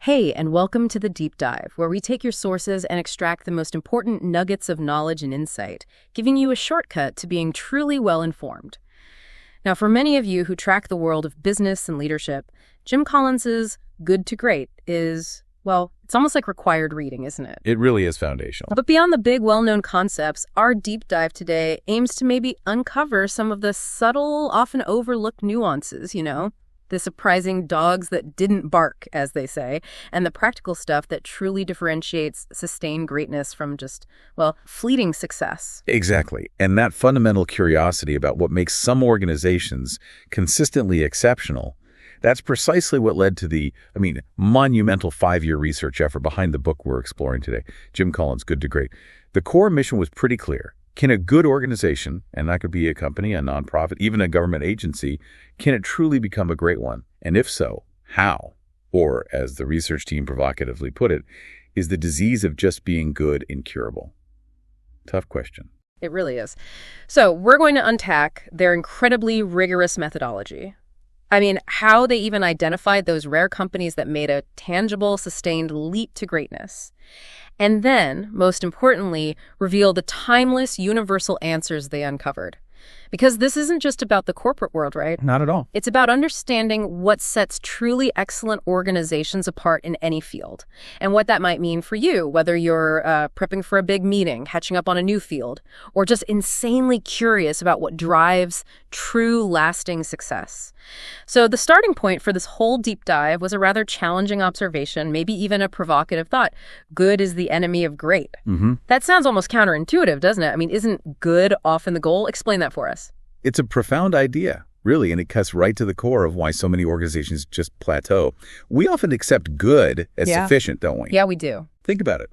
Hey, and welcome to the Deep Dive, where we take your sources and extract the most important nuggets of knowledge and insight, giving you a shortcut to being truly well-informed. Now, for many of you who track the world of business and leadership, Jim Collins's Good to Great is, well, it's almost like required reading, isn't it? It really is foundational. But beyond the big, well-known concepts, our deep dive today aims to maybe uncover some of the subtle, often overlooked nuances, the surprising dogs that didn't bark, as they say, and the practical stuff that truly differentiates sustained greatness from just, well, fleeting success. Exactly. And that fundamental curiosity about what makes some organizations consistently exceptional, that's precisely what led to the, monumental 5-year research effort behind the book we're exploring today, Jim Collins' Good to Great. The core mission was pretty clear. Can a good organization, and that could be a company, a nonprofit, even a government agency, can it truly become a great one? And if so, how? Or, as the research team provocatively put it, is the disease of just being good incurable? Tough question. It really is. So we're going to unpack their incredibly rigorous methodology. How they even identified those rare companies that made a tangible, sustained leap to greatness. And then, most importantly, reveal the timeless, universal answers they uncovered. Because this isn't just about the corporate world, right? Not at all. It's about understanding what sets truly excellent organizations apart in any field, and what that might mean for you, whether you're prepping for a big meeting, catching up on a new field, or just insanely curious about what drives true, lasting success. So the starting point for this whole deep dive was a rather challenging observation, maybe even a provocative thought. Good is the enemy of great. That sounds almost counterintuitive, doesn't it? Isn't good often the goal? Explain that for us. It's a profound idea, really, and it cuts right to the core of why so many organizations just plateau. We often accept good as sufficient, don't we? Yeah, we do. Think about it.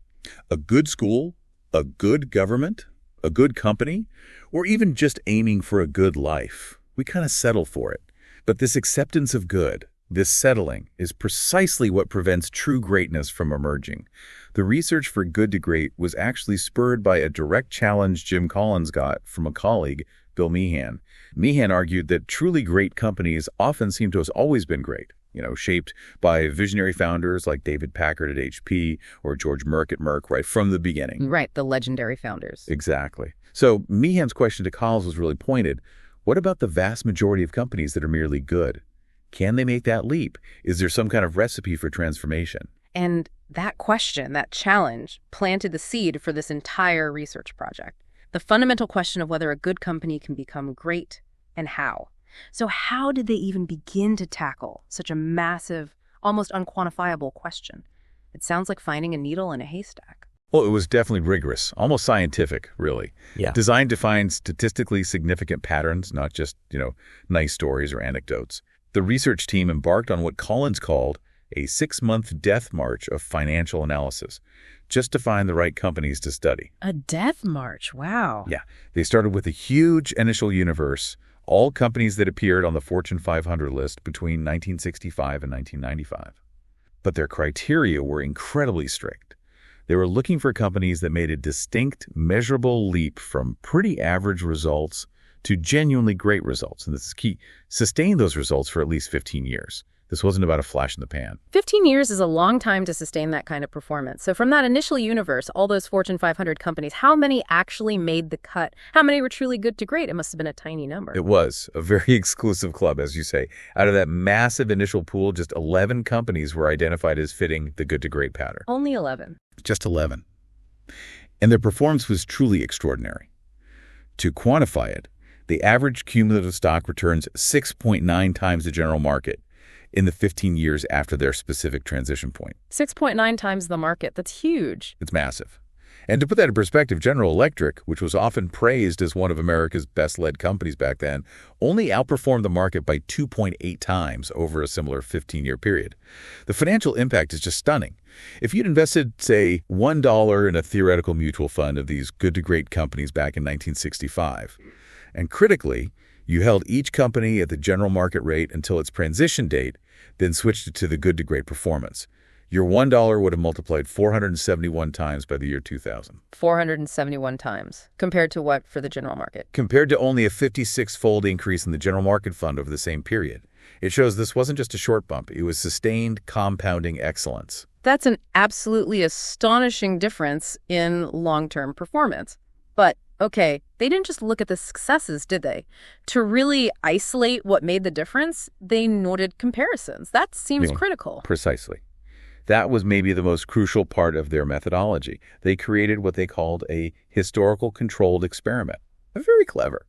A good school, a good government, a good company, or even just aiming for a good life. We kind of settle for it. But this acceptance of good, this settling, is precisely what prevents true greatness from emerging. The research for Good to Great was actually spurred by a direct challenge Jim Collins got from a colleague, Bill Meehan. Meehan argued that truly great companies often seem to have always been great, shaped by visionary founders like David Packard at HP or George Merck at Merck right from the beginning. Right, the legendary founders. Exactly. So Meehan's question to Collins was really pointed. What about the vast majority of companies that are merely good? Can they make that leap? Is there some kind of recipe for transformation? And that question, that challenge, planted the seed for this entire research project. The fundamental question of whether a good company can become great and how. So how did they even begin to tackle such a massive, almost unquantifiable question? It sounds like finding a needle in a haystack. Well, it was definitely rigorous, almost scientific, really. Yeah. Designed to find statistically significant patterns, not just, nice stories or anecdotes. The research team embarked on what Collins called a 6-month death march of financial analysis, just to find the right companies to study. A death march, wow. Yeah, they started with a huge initial universe, all companies that appeared on the Fortune 500 list between 1965 and 1995. But their criteria were incredibly strict. They were looking for companies that made a distinct, measurable leap from pretty average results to genuinely great results. And this is key. Sustain those results for at least 15 years. This wasn't about a flash in the pan. 15 years is a long time to sustain that kind of performance. So from that initial universe, all those Fortune 500 companies, how many actually made the cut? How many were truly good to great? It must have been a tiny number. It was a very exclusive club, as you say. Out of that massive initial pool, just 11 companies were identified as fitting the good to great pattern. Only 11. Just 11. And their performance was truly extraordinary. To quantify it, the average cumulative stock returns 6.9 times the general market in the 15 years after their specific transition point. 6.9 times the market. That's huge. It's massive. And to put that in perspective, General Electric, which was often praised as one of America's best-led companies back then, only outperformed the market by 2.8 times over a similar 15-year period. The financial impact is just stunning. If you'd invested, say, $1 in a theoretical mutual fund of these good-to-great companies back in 1965, and critically, you held each company at the general market rate until its transition date, then switched it to the good to great performance, your $1 would have multiplied 471 times by the year 2000. 471 times. Compared to what for the general market? Compared to only a 56-fold increase in the general market fund over the same period. It shows this wasn't just a short bump. It was sustained, compounding excellence. That's an absolutely astonishing difference in long-term performance. But, okay, they didn't just look at the successes, did they? To really isolate what made the difference, they noted comparisons. That seems critical. Precisely. That was maybe the most crucial part of their methodology. They created what they called a historical controlled experiment. Very clever.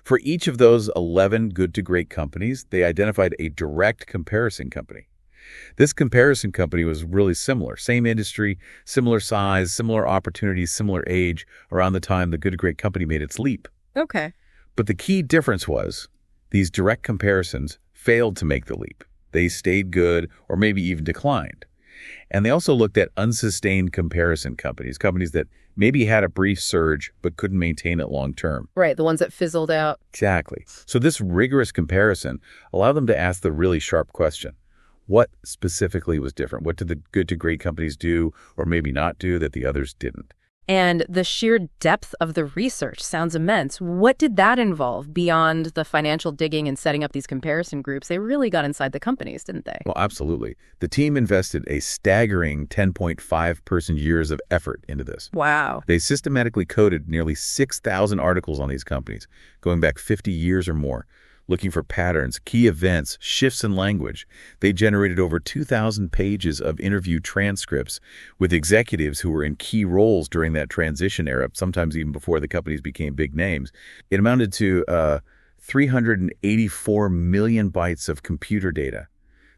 For each of those 11 good to great companies, they identified a direct comparison company. This comparison company was really similar. Same industry, similar size, similar opportunities, similar age, around the time the good to great company made its leap. Okay. But the key difference was these direct comparisons failed to make the leap. They stayed good or maybe even declined. And they also looked at unsustained comparison companies that maybe had a brief surge but couldn't maintain it long term. Right, the ones that fizzled out. Exactly. So this rigorous comparison allowed them to ask the really sharp question. What specifically was different? What did the good to great companies do or maybe not do that the others didn't? And the sheer depth of the research sounds immense. What did that involve beyond the financial digging and setting up these comparison groups? They really got inside the companies, didn't they? Well, absolutely. The team invested a staggering 10.5 person years of effort into this. Wow. They systematically coded nearly 6,000 articles on these companies, going back 50 years or more, looking for patterns, key events, shifts in language. They generated over 2,000 pages of interview transcripts with executives who were in key roles during that transition era, sometimes even before the companies became big names. It amounted to 384 million bytes of computer data.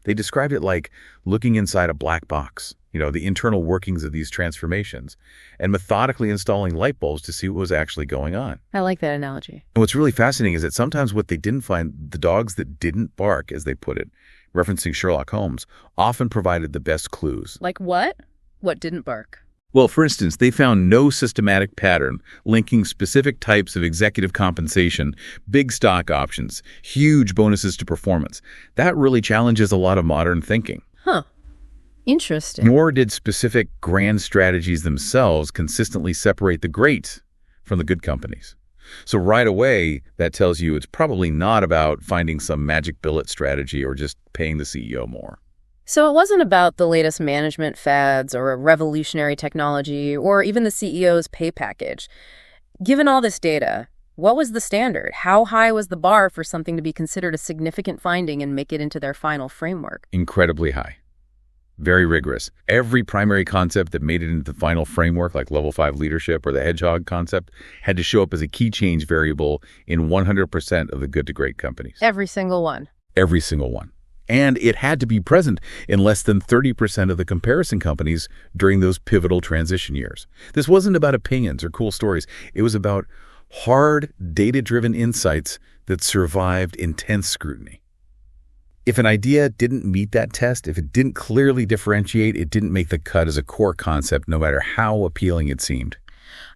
They described it like looking inside a black box, the internal workings of these transformations, and methodically installing light bulbs to see what was actually going on. I like that analogy. And what's really fascinating is that sometimes what they didn't find, the dogs that didn't bark, as they put it, referencing Sherlock Holmes, often provided the best clues. Like what? What didn't bark? Well, for instance, they found no systematic pattern linking specific types of executive compensation, big stock options, huge bonuses to performance. That really challenges a lot of modern thinking. Huh. Interesting. Nor did specific grand strategies themselves consistently separate the great from the good companies. So right away, that tells you it's probably not about finding some magic billet strategy or just paying the CEO more. So it wasn't about the latest management fads or a revolutionary technology or even the CEO's pay package. Given all this data, what was the standard? How high was the bar for something to be considered a significant finding and make it into their final framework? Incredibly high. Very rigorous. Every primary concept that made it into the final framework, like level 5 leadership or the Hedgehog Concept, had to show up as a key change variable in 100% of the good to great companies. Every single one. Every single one. And it had to be present in less than 30% of the comparison companies during those pivotal transition years. This wasn't about opinions or cool stories. It was about hard, data-driven insights that survived intense scrutiny. If an idea didn't meet that test, if it didn't clearly differentiate, it didn't make the cut as a core concept, no matter how appealing it seemed.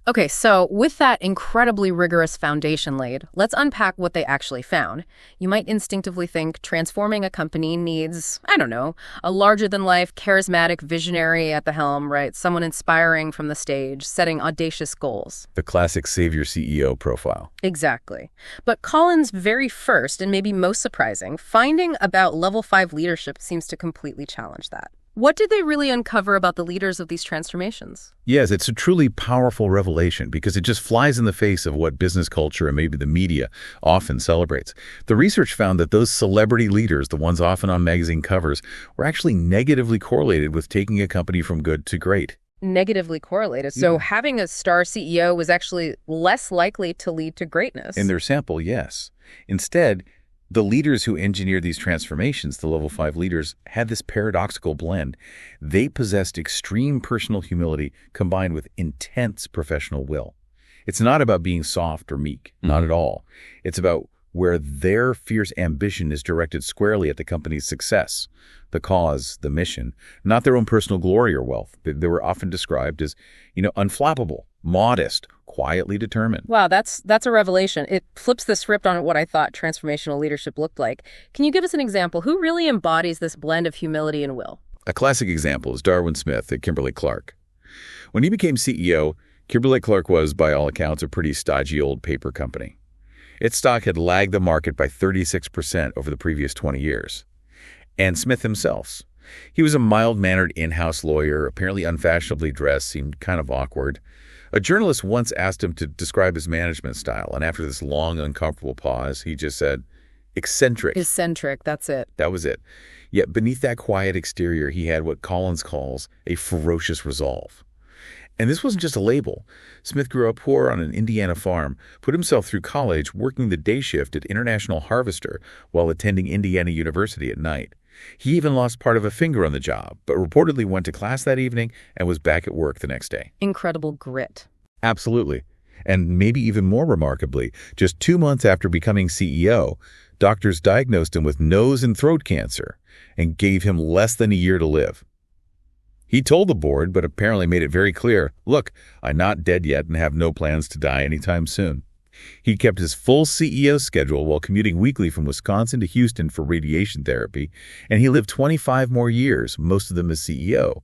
Okay, so with that incredibly rigorous foundation laid, let's unpack what they actually found. You might instinctively think transforming a company needs, I don't know, a larger-than-life, charismatic visionary at the helm, right? Someone inspiring from the stage, setting audacious goals. The classic savior CEO profile. Exactly. But Colin's very first, and maybe most surprising, finding about level 5 leadership seems to completely challenge that. What did they really uncover about the leaders of these transformations? Yes, it's a truly powerful revelation because it just flies in the face of what business culture and maybe the media often celebrates. The research found that those celebrity leaders, the ones often on magazine covers, were actually negatively correlated with taking a company from good to great. Negatively correlated. So having a star CEO was actually less likely to lead to greatness. In their sample, yes. Instead, the leaders who engineered these transformations, the level 5 leaders, had this paradoxical blend. They possessed extreme personal humility combined with intense professional will. It's not about being soft or meek, not at all. It's about where their fierce ambition is directed squarely at the company's success, the cause, the mission, not their own personal glory or wealth. They were often described as, unflappable, modest, quietly determined. Wow, that's a revelation. It flips the script on what I thought transformational leadership looked like. Can you give us an example? Who really embodies this blend of humility and will? A classic example is Darwin Smith at Kimberly-Clark. When he became CEO, Kimberly-Clark was, by all accounts, a pretty stodgy old paper company. Its stock had lagged the market by 36% over the previous 20 years. And Smith himself. He was a mild-mannered in-house lawyer, apparently unfashionably dressed, seemed kind of awkward. A journalist once asked him to describe his management style, and after this long, uncomfortable pause, he just said, eccentric. Eccentric, that's it. That was it. Yet beneath that quiet exterior, he had what Collins calls a ferocious resolve. And this wasn't just a label. Smith grew up poor on an Indiana farm, put himself through college working the day shift at International Harvester while attending Indiana University at night. He even lost part of a finger on the job, but reportedly went to class that evening and was back at work the next day. Incredible grit. Absolutely. And maybe even more remarkably, just 2 months after becoming CEO, doctors diagnosed him with nose and throat cancer and gave him less than a year to live. He told the board, but apparently made it very clear, look, I'm not dead yet and have no plans to die anytime soon. He kept his full CEO schedule while commuting weekly from Wisconsin to Houston for radiation therapy, and he lived 25 more years, most of them as CEO.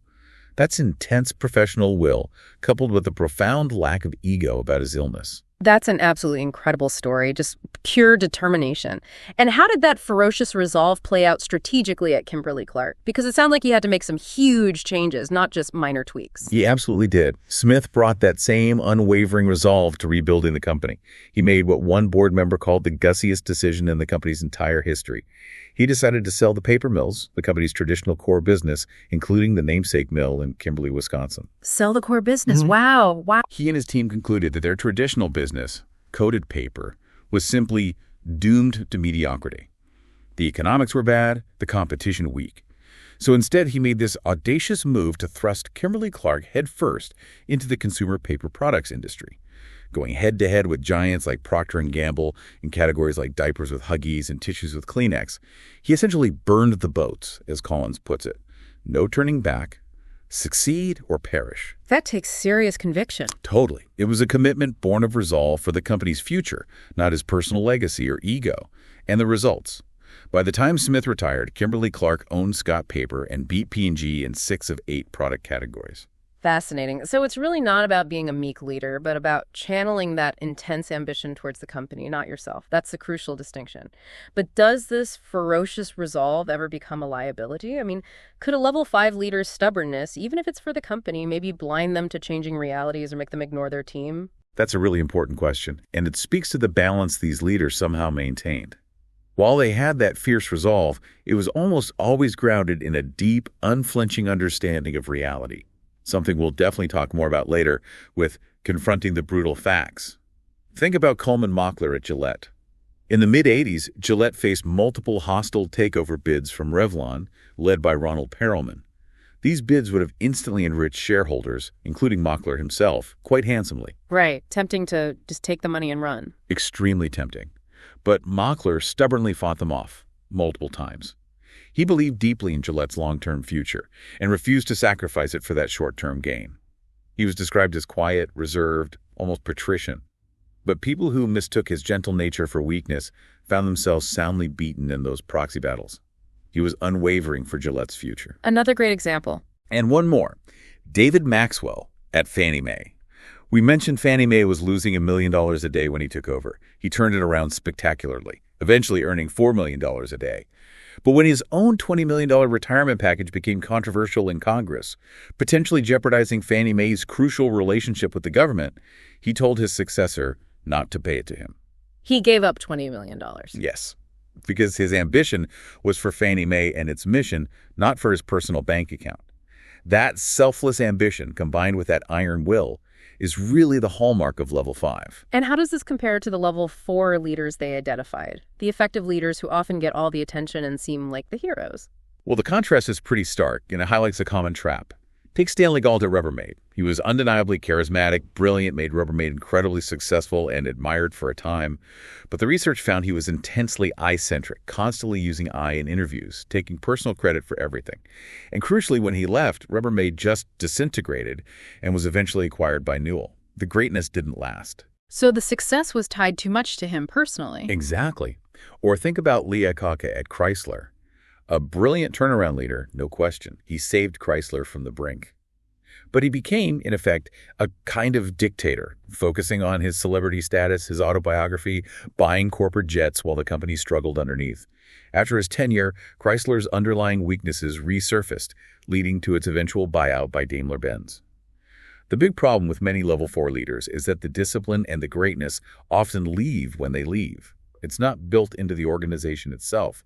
That's intense professional will, coupled with a profound lack of ego about his illness. That's an absolutely incredible story, just pure determination. And how did that ferocious resolve play out strategically at Kimberly-Clark? Because it sounded like he had to make some huge changes, not just minor tweaks. He absolutely did. Smith brought that same unwavering resolve to rebuilding the company. He made what one board member called the gutsiest decision in the company's entire history. He decided to sell the paper mills, the company's traditional core business, including the namesake mill in Kimberly, Wisconsin. Sell the core business. Wow. He and his team concluded that their traditional business, coated paper, was simply doomed to mediocrity. The economics were bad, the competition weak. So instead, he made this audacious move to thrust Kimberly-Clark headfirst into the consumer paper products industry, going head-to-head with giants like Procter & Gamble in categories like diapers with Huggies and tissues with Kleenex. He essentially burned the boats, as Collins puts it. No turning back. Succeed or perish. That takes serious conviction. Totally. It was a commitment born of resolve for the company's future, not his personal legacy or ego. And the results. By the time Smith retired, Kimberly-Clark owned Scott Paper and beat P&G in 6 of 8 product categories. Fascinating. So it's really not about being a meek leader, but about channeling that intense ambition towards the company, not yourself. That's the crucial distinction. But does this ferocious resolve ever become a liability? I mean, could a level 5 leader's stubbornness, even if it's for the company, maybe blind them to changing realities or make them ignore their team? That's a really important question, and it speaks to the balance these leaders somehow maintained. While they had that fierce resolve, it was almost always grounded in a deep, unflinching understanding of reality. Something we'll definitely talk more about later with confronting the brutal facts. Think about Coleman Mockler at Gillette. In the mid-'80s, Gillette faced multiple hostile takeover bids from Revlon, led by Ronald Perelman. These bids would have instantly enriched shareholders, including Mockler himself, quite handsomely. Right. Tempting to just take the money and run. Extremely tempting. But Mockler stubbornly fought them off, multiple times. He believed deeply in Gillette's long-term future and refused to sacrifice it for that short-term gain. He was described as quiet, reserved, almost patrician. But people who mistook his gentle nature for weakness found themselves soundly beaten in those proxy battles. He was unwavering for Gillette's future. Another great example. And one more. David Maxwell at Fannie Mae. We mentioned Fannie Mae was losing $1 million a day when he took over. He turned it around spectacularly, eventually earning $4 million a day. But when his own $20 million retirement package became controversial in Congress, potentially jeopardizing Fannie Mae's crucial relationship with the government, he told his successor not to pay it to him. He gave up $20 million. Yes, because his ambition was for Fannie Mae and its mission, not for his personal bank account. That selfless ambition, combined with that iron will, is really the hallmark of Level 5. And how does this compare to the Level 4 leaders they identified? The effective leaders who often get all the attention and seem like the heroes. Well, the contrast is pretty stark, and it highlights a common trap. Take Stanley Galt at Rubbermaid. He was undeniably charismatic, brilliant, made Rubbermaid incredibly successful and admired for a time. But the research found he was intensely I-centric, constantly using I in interviews, taking personal credit for everything. And crucially, when he left, Rubbermaid just disintegrated and was eventually acquired by Newell. The greatness didn't last. So the success was tied too much to him personally. Exactly. Or think about Lee Iacocca at Chrysler. A brilliant turnaround leader, no question. He saved Chrysler from the brink. But he became, in effect, a kind of dictator, focusing on his celebrity status, his autobiography, buying corporate jets while the company struggled underneath. After his tenure, Chrysler's underlying weaknesses resurfaced, leading to its eventual buyout by Daimler-Benz. The big problem with many Level 4 leaders is that the discipline and the greatness often leave when they leave. It's not built into the organization itself.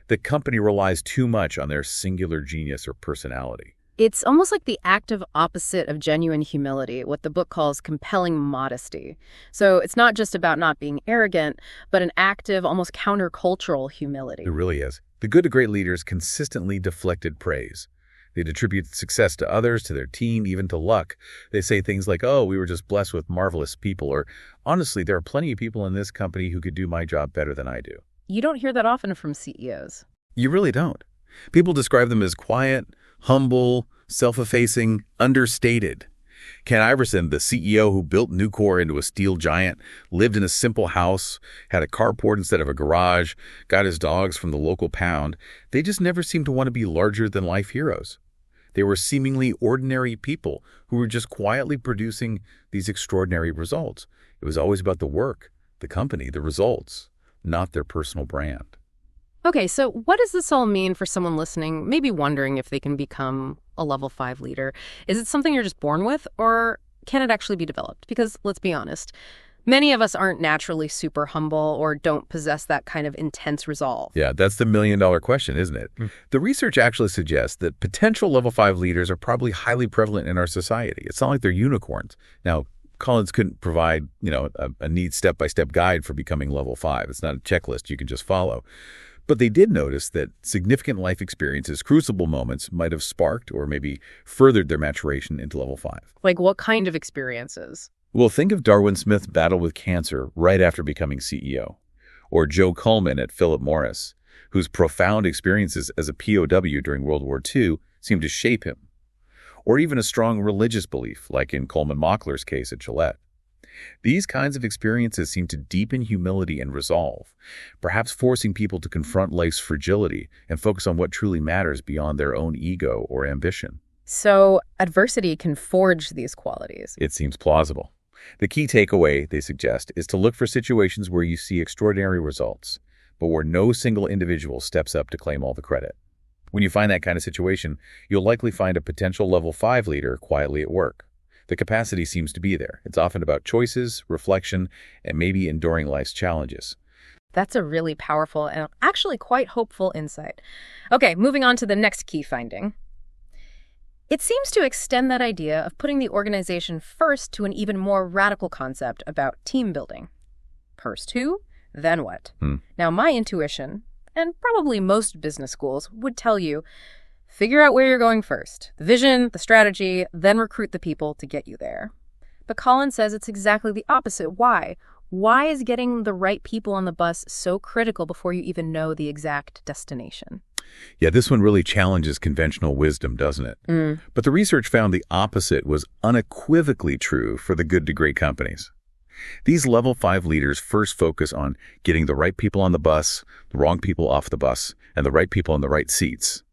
The company relies too much on their singular genius or personality. It's almost like the active opposite of genuine humility, what the book calls compelling modesty. So it's not just about not being arrogant, but an active, almost countercultural humility. It really is. The good to great leaders consistently deflected praise. They'd attribute success to others, to their team, even to luck. They say things like, oh, we were just blessed with marvelous people, or honestly, there are plenty of people in this company who could do my job better than I do. You don't hear that often from CEOs. You really don't. People describe them as quiet, humble, self-effacing, understated. Ken Iverson, the CEO who built Nucor into a steel giant, lived in a simple house, had a carport instead of a garage, got his dogs from the local pound. They just never seemed to want to be larger-than-life heroes. They were seemingly ordinary people who were just quietly producing these extraordinary results. It was always about the work, the company, the results, not their personal brand. Okay, so what does this all mean for someone listening, maybe wondering if they can become a level 5 leader? Is it something you're just born with, or can it actually be developed? Because let's be honest, many of us aren't naturally super humble or don't possess that kind of intense resolve. Yeah, that's the million-dollar question, isn't it? The research actually suggests that potential level 5 leaders are probably highly prevalent in our society. It's not like they're unicorns. Now, Collins couldn't provide, a neat step-by-step guide for becoming level 5. It's not a checklist you can just follow. But they did notice that significant life experiences, crucible moments, might have sparked or maybe furthered their maturation into level 5. Like what kind of experiences? Well, think of Darwin Smith's battle with cancer right after becoming CEO, or Joe Coleman at Philip Morris, whose profound experiences as a POW during World War II seemed to shape him, or even a strong religious belief, like in Coleman Mockler's case at Gillette. These kinds of experiences seem to deepen humility and resolve, perhaps forcing people to confront life's fragility and focus on what truly matters beyond their own ego or ambition. So adversity can forge these qualities. It seems plausible. The key takeaway, they suggest, is to look for situations where you see extraordinary results, but where no single individual steps up to claim all the credit. When you find that kind of situation, you'll likely find a potential level 5 leader quietly at work. The capacity seems to be there. It's often about choices, reflection, and maybe enduring life's challenges. That's a really powerful and actually quite hopeful insight. Okay, moving on to the next key finding. It seems to extend that idea of putting the organization first to an even more radical concept about team building. First who, then what? Now, my intuition, and probably most business schools, would tell you, figure out where you're going first. The vision, the strategy, then recruit the people to get you there. But Collins says it's exactly the opposite. Why? Why is getting the right people on the bus so critical before you even know the exact destination? Yeah, this one really challenges conventional wisdom, doesn't it? But the research found the opposite was unequivocally true for the good to great companies. These level 5 leaders first focus on getting the right people on the bus, the wrong people off the bus, and the right people in the right seats.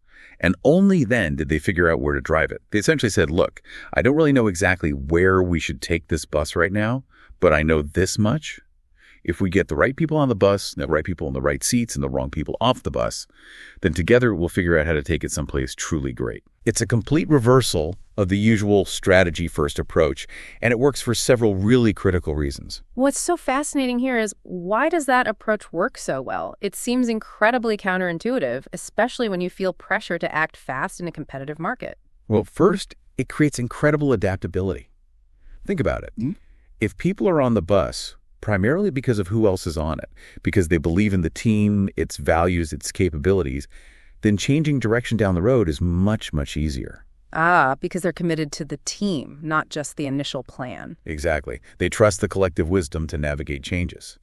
And only then did they figure out where to drive it. They essentially said, look, I don't really know exactly where we should take this bus right now, but I know this much. If we get the right people on the bus, the right people in the right seats, and the wrong people off the bus, then together we'll figure out how to take it someplace truly great. It's a complete reversal of the usual strategy-first approach, and it works for several really critical reasons. What's so fascinating here is, why does that approach work so well? It seems incredibly counterintuitive, especially when you feel pressure to act fast in a competitive market. Well, first, it creates incredible adaptability. Think about it. If people are on the bus, primarily because of who else is on it, because they believe in the team, its values, its capabilities, then changing direction down the road is much, much easier. Because they're committed to the team, not just the initial plan. Exactly. They trust the collective wisdom to navigate changes.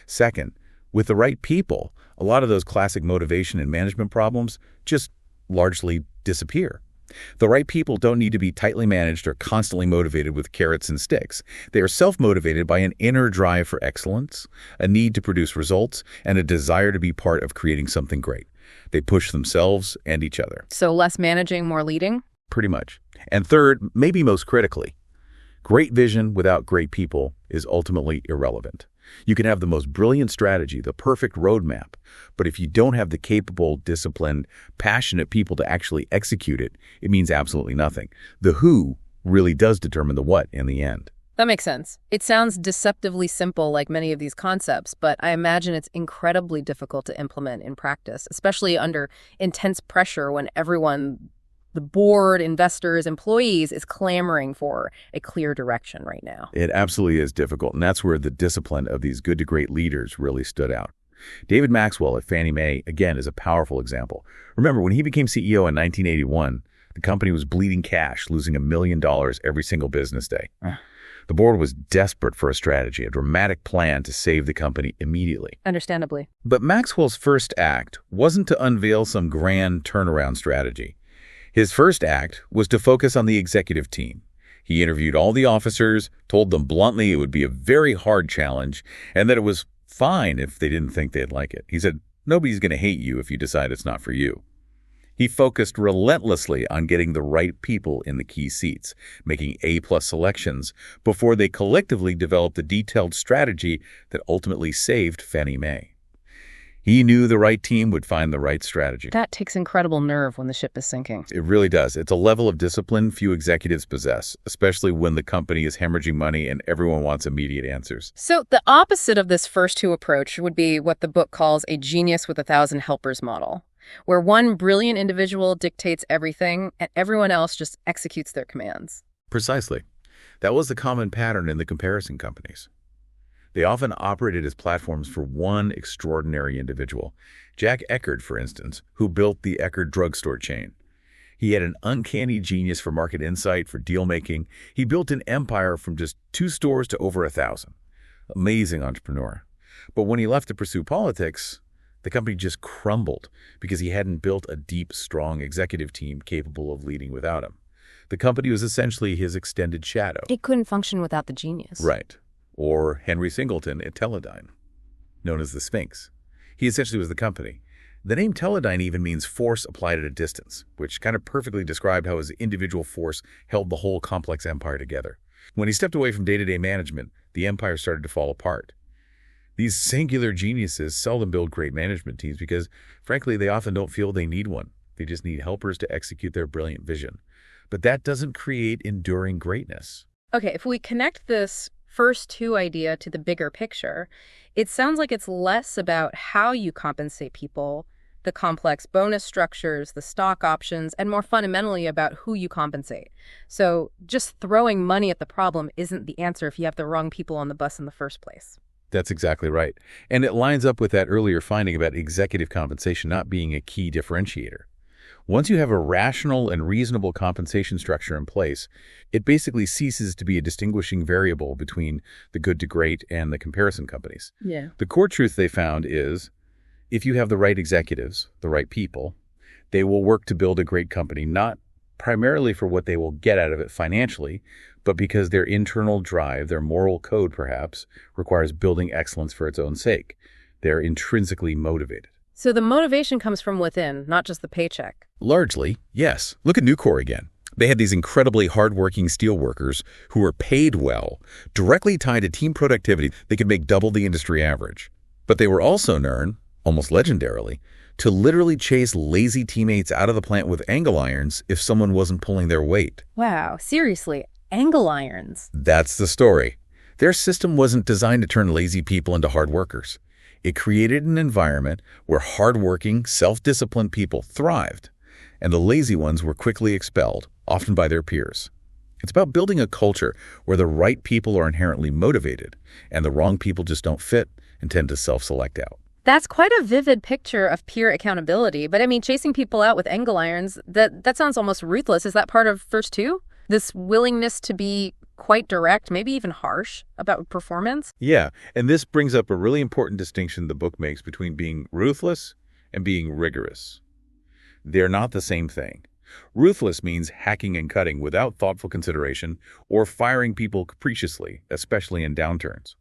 Second, with the right people, a lot of those classic motivation and management problems just largely disappear. The right people don't need to be tightly managed or constantly motivated with carrots and sticks. They are self-motivated by an inner drive for excellence, a need to produce results, and a desire to be part of creating something great. They push themselves and each other. So less managing, more leading? pretty much. And third, maybe most critically, great vision without great people is ultimately irrelevant. You can have the most brilliant strategy, the perfect roadmap, but if you don't have the capable, disciplined, passionate people to actually execute it, it means absolutely nothing. The who really does determine the what in the end. That makes sense. It sounds deceptively simple like many of these concepts, but I imagine it's incredibly difficult to implement in practice, especially under intense pressure when everyone, the board, investors, employees, is clamoring for a clear direction right now. It absolutely is difficult, and that's where the discipline of these good to great leaders really stood out. David Maxwell at Fannie Mae, again, is a powerful example. Remember, when he became CEO in 1981, the company was bleeding cash, losing $1 million every single business day. The board was desperate for a strategy, a dramatic plan to save the company immediately. Understandably. But Maxwell's first act wasn't to unveil some grand turnaround strategy. His first act was to focus on the executive team. He interviewed all the officers, told them bluntly it would be a very hard challenge, and that it was fine if they didn't think they'd like it. He said, nobody's going to hate you if you decide it's not for you. He focused relentlessly on getting the right people in the key seats, making A-plus selections before they collectively developed a detailed strategy that ultimately saved Fannie Mae. He knew the right team would find the right strategy. That takes incredible nerve when the ship is sinking. It really does. It's a level of discipline few executives possess, especially when the company is hemorrhaging money and everyone wants immediate answers. So the opposite of this first two approach would be what the book calls a genius with 1,000 helpers model, where one brilliant individual dictates everything and everyone else just executes their commands. Precisely. That was the common pattern in the comparison companies. They often operated as platforms for one extraordinary individual. Jack Eckerd, for instance, who built the Eckerd drugstore chain. He had an uncanny genius for market insight, for deal-making. He built an empire from just 2 stores to over 1,000. Amazing entrepreneur. But when he left to pursue politics, the company just crumbled because he hadn't built a deep, strong executive team capable of leading without him. The company was essentially his extended shadow. It couldn't function without the genius. Right. Or Henry Singleton at Teledyne, known as the Sphinx. He essentially was the company. The name Teledyne even means force applied at a distance, which kind of perfectly described how his individual force held the whole complex empire together. When he stepped away from day-to-day management, the empire started to fall apart. These singular geniuses seldom build great management teams because, frankly, they often don't feel they need one. They just need helpers to execute their brilliant vision. But that doesn't create enduring greatness. Okay, if we connect this first two idea to the bigger picture, it sounds like it's less about how you compensate people, the complex bonus structures, the stock options, and more fundamentally about who you compensate. So just throwing money at the problem isn't the answer if you have the wrong people on the bus in the first place. That's exactly right. And it lines up with that earlier finding about executive compensation not being a key differentiator. Once you have a rational and reasonable compensation structure in place, it basically ceases to be a distinguishing variable between the good to great and the comparison companies. Yeah. The core truth they found is, if you have the right executives, the right people, they will work to build a great company, not primarily for what they will get out of it financially, but because their internal drive, their moral code perhaps, requires building excellence for its own sake. They're intrinsically motivated. So the motivation comes from within, not just the paycheck. Largely, yes. Look at Nucor again. They had these incredibly hardworking steelworkers who were paid well, directly tied to team productivity. They could make double the industry average. But they were also known, almost legendarily, to literally chase lazy teammates out of the plant with angle irons if someone wasn't pulling their weight. Wow, seriously, angle irons. That's the story. Their system wasn't designed to turn lazy people into hard workers. It created an environment where hardworking, self-disciplined people thrived, and the lazy ones were quickly expelled, often by their peers. It's about building a culture where the right people are inherently motivated, and the wrong people just don't fit and tend to self-select out. That's quite a vivid picture of peer accountability, but I mean, chasing people out with angle irons, that sounds almost ruthless. Is that part of first two? This willingness to be quite direct, maybe even harsh about performance? Yeah, and this brings up a really important distinction the book makes between being ruthless and being rigorous. They're not the same thing. Ruthless means hacking and cutting without thoughtful consideration or firing people capriciously, especially in downturns.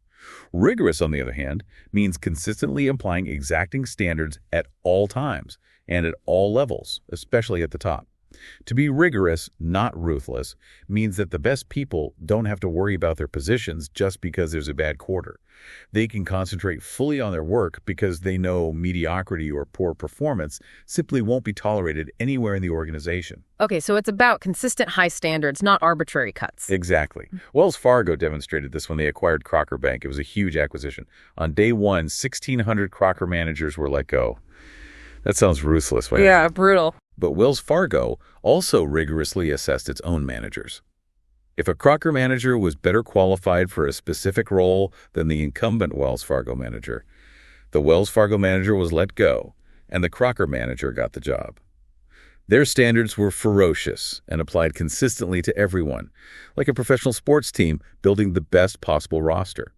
Rigorous, on the other hand, means consistently applying exacting standards at all times and at all levels, especially at the top. To be rigorous, not ruthless, means that the best people don't have to worry about their positions just because there's a bad quarter. They can concentrate fully on their work because they know mediocrity or poor performance simply won't be tolerated anywhere in the organization. Okay, so it's about consistent high standards, not arbitrary cuts. Exactly. Wells Fargo demonstrated this when they acquired Crocker Bank. It was a huge acquisition. On day one, 1,600 Crocker managers were let go. That sounds ruthless, right? Yeah, brutal. But Wells Fargo also rigorously assessed its own managers. If a Crocker manager was better qualified for a specific role than the incumbent Wells Fargo manager, the Wells Fargo manager was let go, and the Crocker manager got the job. Their standards were ferocious and applied consistently to everyone, like a professional sports team building the best possible roster.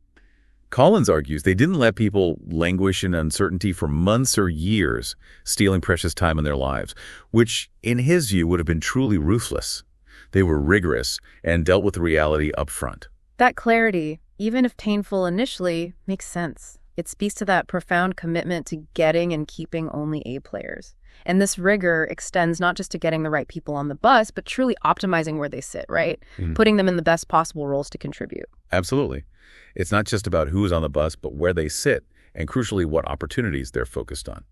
Collins argues they didn't let people languish in uncertainty for months or years, stealing precious time in their lives, which, in his view, would have been truly ruthless. They were rigorous and dealt with the reality up front. That clarity, even if painful initially, makes sense. It speaks to that profound commitment to getting and keeping only A players. And this rigor extends not just to getting the right people on the bus, but truly optimizing where they sit, right? Putting them in the best possible roles to contribute. Absolutely. It's not just about who's on the bus, but where they sit, and crucially, what opportunities they're focused on.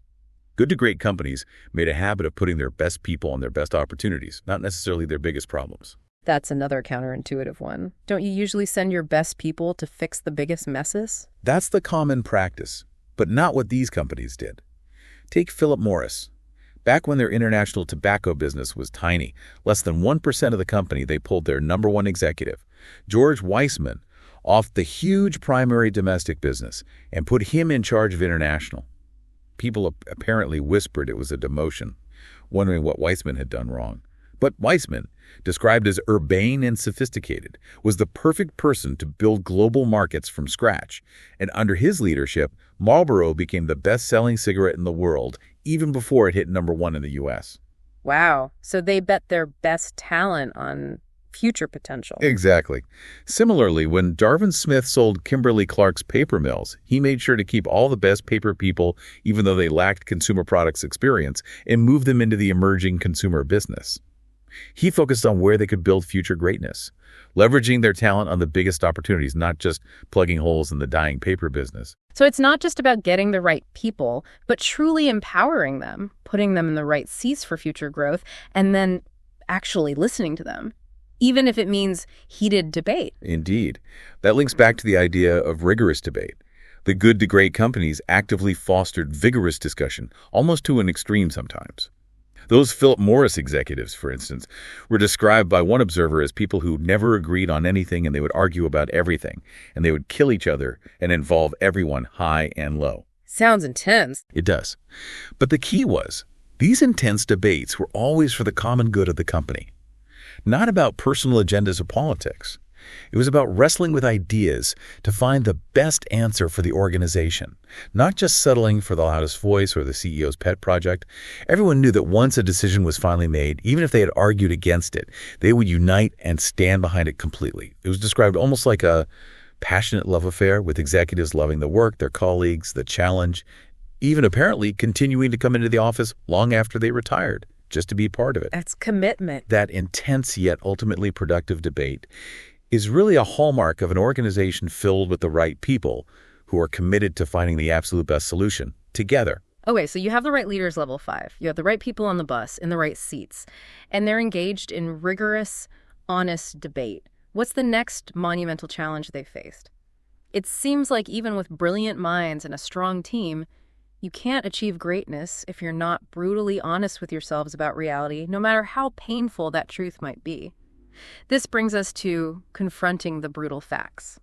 Good to great companies made a habit of putting their best people on their best opportunities, not necessarily their biggest problems. That's another counterintuitive one. Don't you usually send your best people to fix the biggest messes? That's the common practice, but not what these companies did. Take Philip Morris. Back when their international tobacco business was tiny, less than 1% of the company, they pulled their number one executive, George Weissman, off the huge primary domestic business and put him in charge of international. People apparently whispered it was a demotion, wondering what Weissman had done wrong. But Weissman, described as urbane and sophisticated, was the perfect person to build global markets from scratch. And under his leadership, Marlboro became the best-selling cigarette in the world, even before it hit number one in the U.S. Wow. So they bet their best talent on future potential. Exactly. Similarly, when Jarvin Smith sold Kimberly-Clark's paper mills, he made sure to keep all the best paper people, even though they lacked consumer products experience, and move them into the emerging consumer business. He focused on where they could build future greatness, leveraging their talent on the biggest opportunities, not just plugging holes in the dying paper business. So it's not just about getting the right people, but truly empowering them, putting them in the right seats for future growth, and then actually listening to them, even if it means heated debate. Indeed. That links back to the idea of rigorous debate. The good to great companies actively fostered vigorous discussion, almost to an extreme sometimes. Those Philip Morris executives, for instance, were described by one observer as people who never agreed on anything, and they would argue about everything, and they would kill each other and involve everyone high and low. Sounds intense. It does. But the key was, these intense debates were always for the common good of the company. Not about personal agendas or politics. It was about wrestling with ideas to find the best answer for the organization, not just settling for the loudest voice or the CEO's pet project. Everyone knew that once a decision was finally made, even if they had argued against it, they would unite and stand behind it completely. It was described almost like a passionate love affair, with executives loving the work, their colleagues, the challenge, even apparently continuing to come into the office long after they retired, just to be part of it. That's commitment. That intense yet ultimately productive debate is really a hallmark of an organization filled with the right people who are committed to finding the absolute best solution together. Okay, so you have the right leaders level 5. You have the right people on the bus in the right seats, and they're engaged in rigorous, honest debate. What's the next monumental challenge they faced? It seems like even with brilliant minds and a strong team, you can't achieve greatness if you're not brutally honest with yourselves about reality, no matter how painful that truth might be. This brings us to confronting the brutal facts.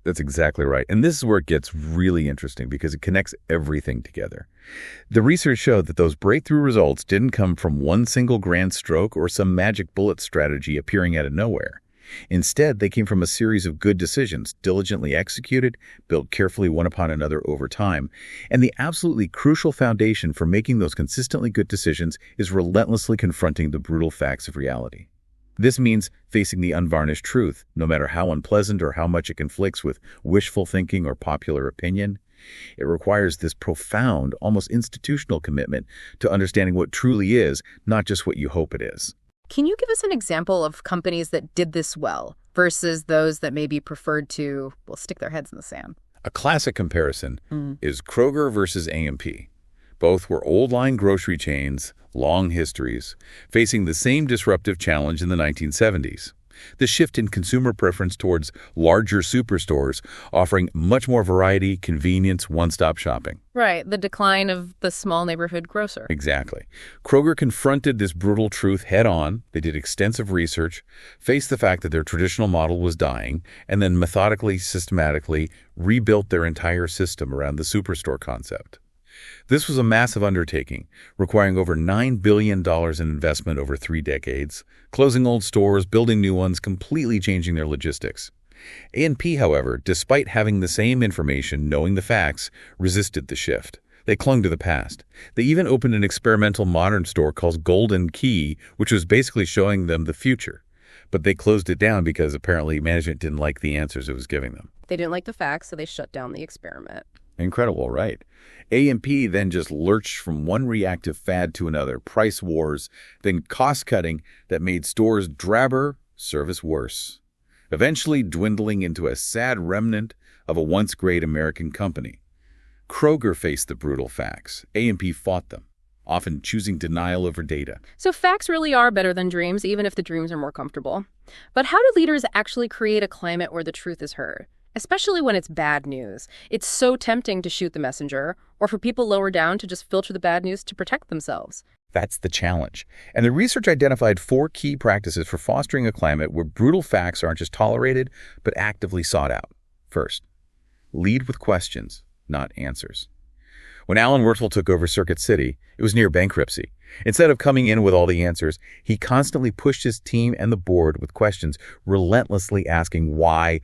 That's exactly right. And this is where it gets really interesting because it connects everything together. The research showed that those breakthrough results didn't come from one single grand stroke or some magic bullet strategy appearing out of nowhere. Instead, they came from a series of good decisions, diligently executed, built carefully one upon another over time. And the absolutely crucial foundation for making those consistently good decisions is relentlessly confronting the brutal facts of reality. This means facing the unvarnished truth, no matter how unpleasant or how much it conflicts with wishful thinking or popular opinion. It requires this profound, almost institutional commitment to understanding what truly is, not just what you hope it is. Can you give us an example of companies that did this well versus those that maybe preferred to, well, stick their heads in the sand? A classic comparison is Kroger versus A&P. Both were old-line grocery chains, long histories, facing the same disruptive challenge in the 1970s. The shift in consumer preference towards larger superstores, offering much more variety, convenience, one-stop shopping. Right, the decline of the small neighborhood grocer. Exactly. Kroger confronted this brutal truth head-on. They did extensive research, faced the fact that their traditional model was dying, and then methodically, systematically rebuilt their entire system around the superstore concept. This was a massive undertaking, requiring over $9 billion in investment over 3 decades, closing old stores, building new ones, completely changing their logistics. A&P, however, despite having the same information, knowing the facts, resisted the shift. They clung to the past. They even opened an experimental modern store called Golden Key, which was basically showing them the future. But they closed it down because apparently management didn't like the answers it was giving them. They didn't like the facts, so they shut down the experiment. Incredible, right? A&P then just lurched from one reactive fad to another, price wars, then cost-cutting that made stores drabber, service worse, eventually dwindling into a sad remnant of a once great American company. Kroger faced the brutal facts. A&P fought them, often choosing denial over data. So facts really are better than dreams, even if the dreams are more comfortable. But how do leaders actually create a climate where the truth is heard? Especially when it's bad news. It's so tempting to shoot the messenger, or for people lower down to just filter the bad news to protect themselves. That's the challenge. And the research identified 4 key practices for fostering a climate where brutal facts aren't just tolerated, but actively sought out. First, lead with questions, not answers. When Alan Wurtzel took over Circuit City, it was near bankruptcy. Instead of coming in with all the answers, he constantly pushed his team and the board with questions, relentlessly asking why,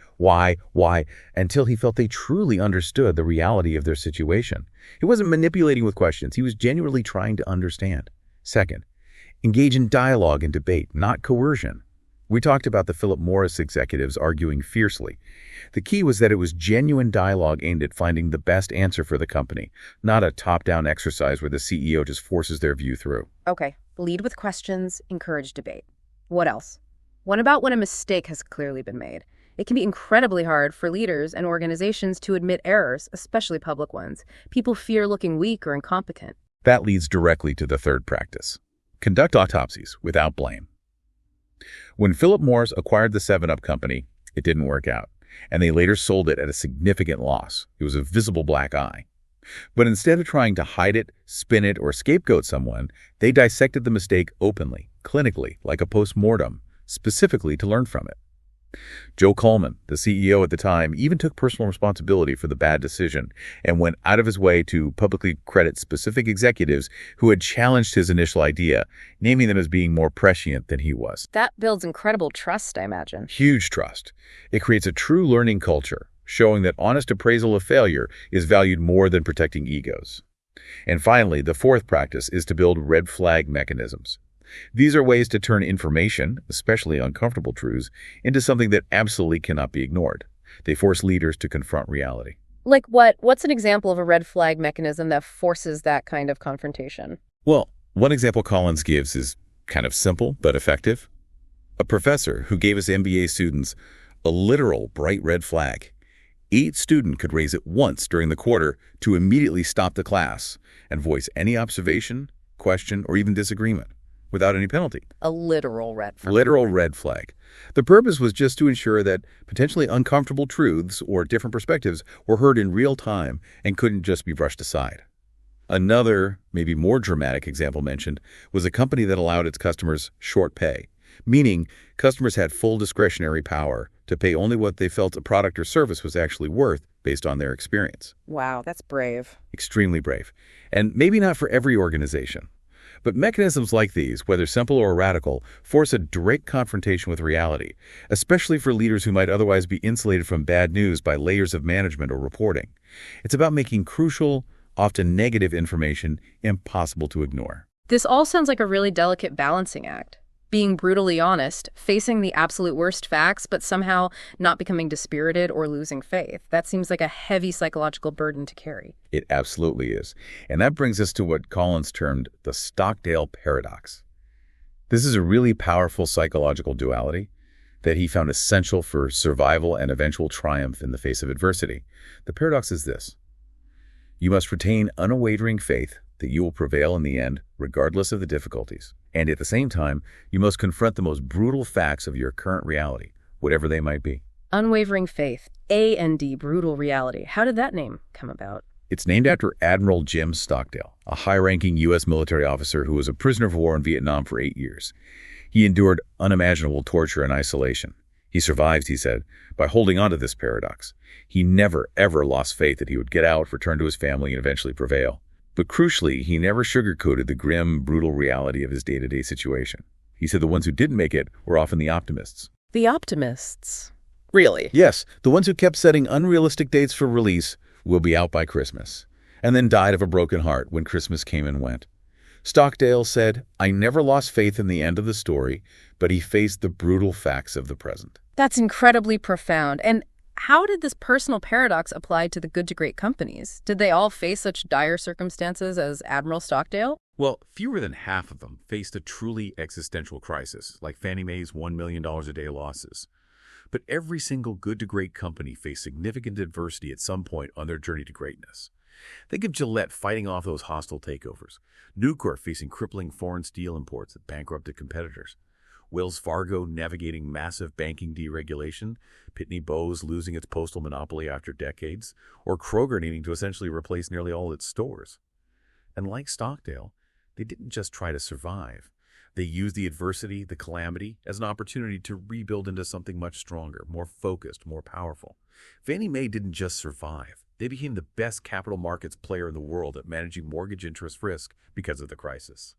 until he felt they truly understood the reality of their situation. He wasn't manipulating with questions. He was genuinely trying to understand. Second, engage in dialogue and debate, not coercion. We talked about the Philip Morris executives arguing fiercely. The key was that it was genuine dialogue aimed at finding the best answer for the company, not a top-down exercise where the CEO just forces their view through. Okay, lead with questions, encourage debate. What else? What about when a mistake has clearly been made? It can be incredibly hard for leaders and organizations to admit errors, especially public ones. People fear looking weak or incompetent. That leads directly to the third practice. Conduct autopsies without blame. When Philip Morris acquired the 7-Up company, it didn't work out, and they later sold it at a significant loss. It was a visible black eye. But instead of trying to hide it, spin it, or scapegoat someone, they dissected the mistake openly, clinically, like a post-mortem, specifically to learn from it. Joe Coleman, the CEO at the time, even took personal responsibility for the bad decision and went out of his way to publicly credit specific executives who had challenged his initial idea, naming them as being more prescient than he was. That builds incredible trust, I imagine. Huge trust. It creates a true learning culture, showing that honest appraisal of failure is valued more than protecting egos. And finally, the fourth practice is to build red flag mechanisms. These are ways to turn information, especially uncomfortable truths, into something that absolutely cannot be ignored. They force leaders to confront reality. Like what? What's an example of a red flag mechanism that forces that kind of confrontation? Well, one example Collins gives is kind of simple but effective. A professor who gave his MBA students a literal bright red flag. Each student could raise it once during the quarter to immediately stop the class and voice any observation, question, or even disagreement, without any penalty. A literal red flag. Literal red flag. The purpose was just to ensure that potentially uncomfortable truths or different perspectives were heard in real time and couldn't just be brushed aside. Another, maybe more dramatic example mentioned was a company that allowed its customers short pay, meaning customers had full discretionary power to pay only what they felt a product or service was actually worth based on their experience. Wow, that's brave. Extremely brave. And maybe not for every organization. But mechanisms like these, whether simple or radical, force a direct confrontation with reality, especially for leaders who might otherwise be insulated from bad news by layers of management or reporting. It's about making crucial, often negative information impossible to ignore. This all sounds like a really delicate balancing act. Being brutally honest, facing the absolute worst facts, but somehow not becoming dispirited or losing faith. That seems like a heavy psychological burden to carry. It absolutely is. And that brings us to what Collins termed the Stockdale paradox. This is a really powerful psychological duality that he found essential for survival and eventual triumph in the face of adversity. The paradox is this: you must retain unwavering faith that you will prevail in the end, regardless of the difficulties. And at the same time, you must confront the most brutal facts of your current reality, whatever they might be. Unwavering faith, A&D, brutal reality. How did that name come about? It's named after Admiral Jim Stockdale, a high-ranking U.S. military officer who was a prisoner of war in Vietnam for 8 years. He endured unimaginable torture and isolation. He survived, he said, by holding on to this paradox. He never, ever lost faith that he would get out, return to his family, and eventually prevail. But crucially, he never sugarcoated the grim, brutal reality of his day-to-day situation. He said the ones who didn't make it were often the optimists. The optimists. Really? Yes, the ones who kept setting unrealistic dates for release will be out by Christmas, and then died of a broken heart when Christmas came and went. Stockdale said, "I never lost faith in the end of the story, but he faced the brutal facts of the present." That's incredibly profound. And how did this personal paradox apply to the good to great companies? Did they all face such dire circumstances as Admiral Stockdale? Well, fewer than half of them faced a truly existential crisis, like Fannie Mae's $1 million a day losses. But every single good to great company faced significant adversity at some point on their journey to greatness. Think of Gillette fighting off those hostile takeovers, Nucor facing crippling foreign steel imports that bankrupted competitors, Wells Fargo navigating massive banking deregulation, Pitney Bowes losing its postal monopoly after decades, or Kroger needing to essentially replace nearly all its stores. And like Stockdale, they didn't just try to survive. They used the adversity, the calamity, as an opportunity to rebuild into something much stronger, more focused, more powerful. Fannie Mae didn't just survive. They became the best capital markets player in the world at managing mortgage interest risk because of the crisis.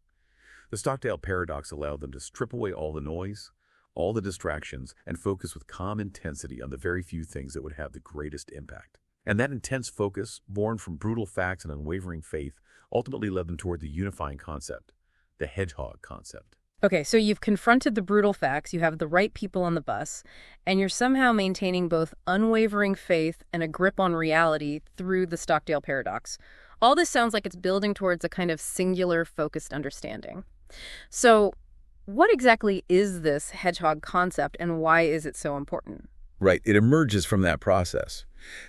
The Stockdale paradox allowed them to strip away all the noise, all the distractions, and focus with calm intensity on the very few things that would have the greatest impact. And that intense focus, born from brutal facts and unwavering faith, ultimately led them toward the unifying concept, the Hedgehog Concept. Okay, so you've confronted the brutal facts, you have the right people on the bus, and you're somehow maintaining both unwavering faith and a grip on reality through the Stockdale paradox. All this sounds like it's building towards a kind of singular, focused understanding. So what exactly is this Hedgehog Concept, and why is it so important? Right, it emerges from that process.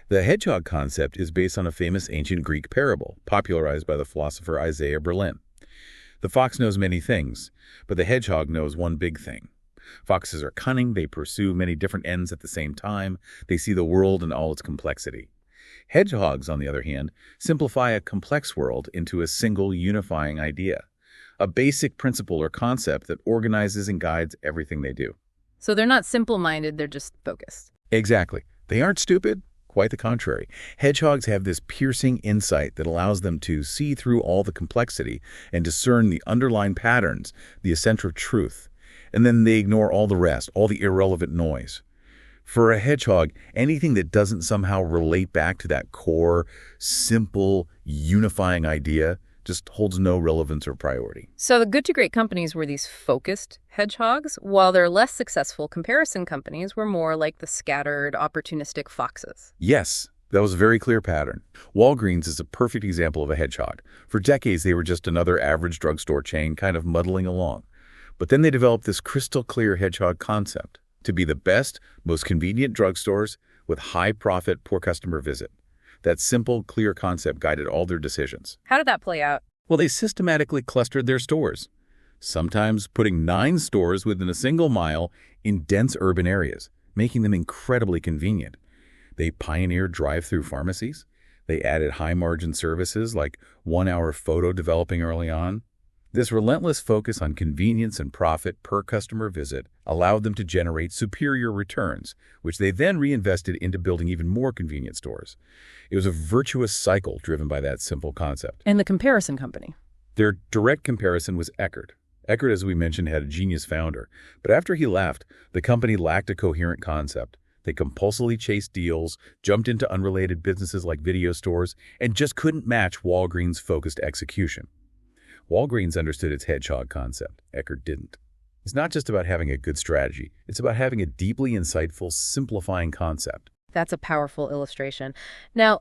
The Hedgehog Concept is based on a famous ancient Greek parable, popularized by the philosopher Isaiah Berlin. The fox knows many things, but the hedgehog knows one big thing. Foxes are cunning, they pursue many different ends at the same time, they see the world in all its complexity. Hedgehogs, on the other hand, simplify a complex world into a single unifying idea, a basic principle or concept that organizes and guides everything they do. So they're not simple-minded, they're just focused. Exactly. They aren't stupid. Quite the contrary. Hedgehogs have this piercing insight that allows them to see through all the complexity and discern the underlying patterns, the essential truth. And then they ignore all the rest, all the irrelevant noise. For a hedgehog, anything that doesn't somehow relate back to that core, simple, unifying idea just holds no relevance or priority. So the good to great companies were these focused hedgehogs, while their less successful comparison companies were more like the scattered, opportunistic foxes. Yes, that was a very clear pattern. Walgreens is a perfect example of a hedgehog. For decades, they were just another average drugstore chain kind of muddling along. But then they developed this crystal clear hedgehog concept to be the best, most convenient drugstores with high profit, poor customer visit. That simple, clear concept guided all their decisions. How did that play out? Well, they systematically clustered their stores, sometimes putting 9 stores within a single mile in dense urban areas, making them incredibly convenient. They pioneered drive-through pharmacies. They added high-margin services like 1-hour photo developing early on. This relentless focus on convenience and profit per customer visit allowed them to generate superior returns, which they then reinvested into building even more convenient stores. It was a virtuous cycle driven by that simple concept. And the comparison company. Their direct comparison was Eckerd. Eckerd, as we mentioned, had a genius founder, but after he left, the company lacked a coherent concept. They compulsively chased deals, jumped into unrelated businesses like video stores, and just couldn't match Walgreens' focused execution. Walgreens understood its hedgehog concept. Eckerd didn't. It's not just about having a good strategy. It's about having a deeply insightful, simplifying concept. That's a powerful illustration. Now,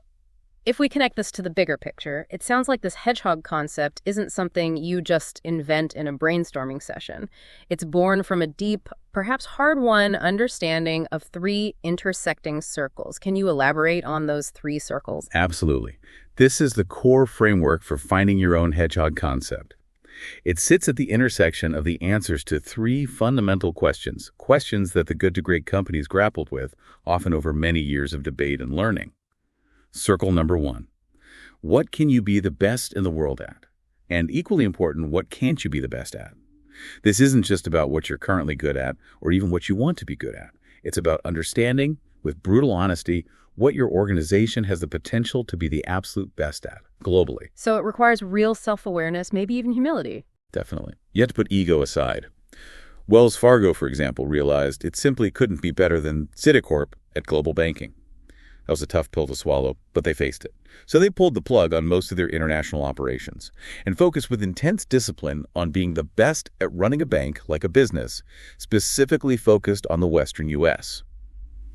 if we connect this to the bigger picture, it sounds like this hedgehog concept isn't something you just invent in a brainstorming session. It's born from a deep, perhaps hard-won understanding of three intersecting circles. Can you elaborate on those three circles? Absolutely. This is the core framework for finding your own hedgehog concept. It sits at the intersection of the answers to three fundamental questions that the good to great companies grappled with, often over many years of debate and learning. Circle number 1. What can you be the best in the world at? And equally important, what can't you be the best at? This isn't just about what you're currently good at or even what you want to be good at. It's about understanding, with brutal honesty, what your organization has the potential to be the absolute best at, globally. So it requires real self-awareness, maybe even humility. Definitely. You have to put ego aside. Wells Fargo, for example, realized it simply couldn't be better than Citicorp at global banking. That was a tough pill to swallow, but they faced it. So they pulled the plug on most of their international operations and focused with intense discipline on being the best at running a bank like a business, specifically focused on the Western U.S.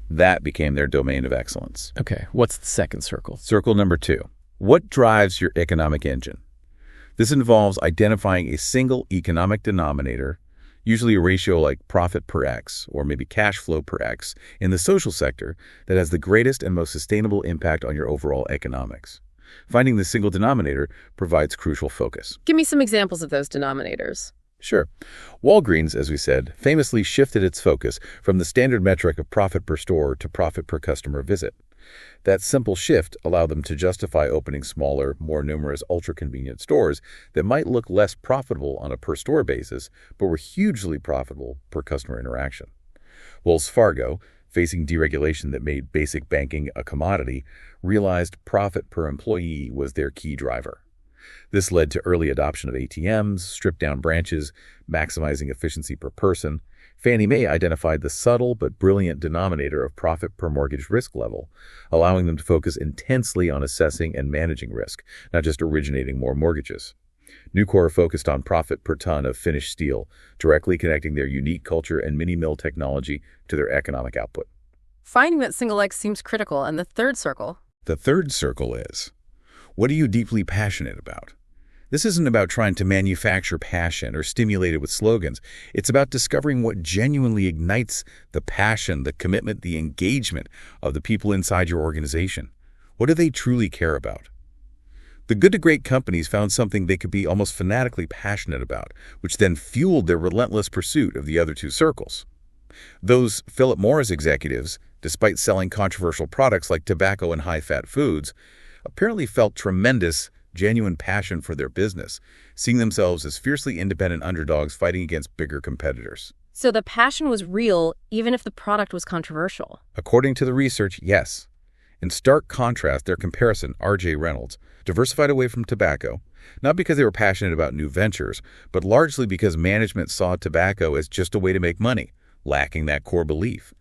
That became their domain of excellence. Okay, what's the second circle? Circle number 2. What drives your economic engine? This involves identifying a single economic denominator, usually a ratio like profit per X or maybe cash flow per X in the social sector that has the greatest and most sustainable impact on your overall economics. Finding the single denominator provides crucial focus. Give me some examples of those denominators. Sure. Walgreens, as we said, famously shifted its focus from the standard metric of profit per store to profit per customer visit. That simple shift allowed them to justify opening smaller, more numerous, ultra-convenient stores that might look less profitable on a per-store basis, but were hugely profitable per customer interaction. Wells Fargo, facing deregulation that made basic banking a commodity, realized profit per employee was their key driver. This led to early adoption of ATMs, stripped-down branches, maximizing efficiency per person. Fannie Mae identified the subtle but brilliant denominator of profit per mortgage risk level, allowing them to focus intensely on assessing and managing risk, not just originating more mortgages. Nucor focused on profit per ton of finished steel, directly connecting their unique culture and mini-mill technology to their economic output. Finding that single X seems critical. And the third circle? The third circle is, what are you deeply passionate about? This isn't about trying to manufacture passion or stimulate it with slogans. It's about discovering what genuinely ignites the passion, the commitment, the engagement of the people inside your organization. What do they truly care about? The good to great companies found something they could be almost fanatically passionate about, which then fueled their relentless pursuit of the other two circles. Those Philip Morris executives, despite selling controversial products like tobacco and high-fat foods, apparently felt tremendous, genuine passion for their business, seeing themselves as fiercely independent underdogs fighting against bigger competitors. So the passion was real, even if the product was controversial. According to the research, yes. In stark contrast, their comparison, R.J. Reynolds, diversified away from tobacco, not because they were passionate about new ventures, but largely because management saw tobacco as just a way to make money, lacking that core belief.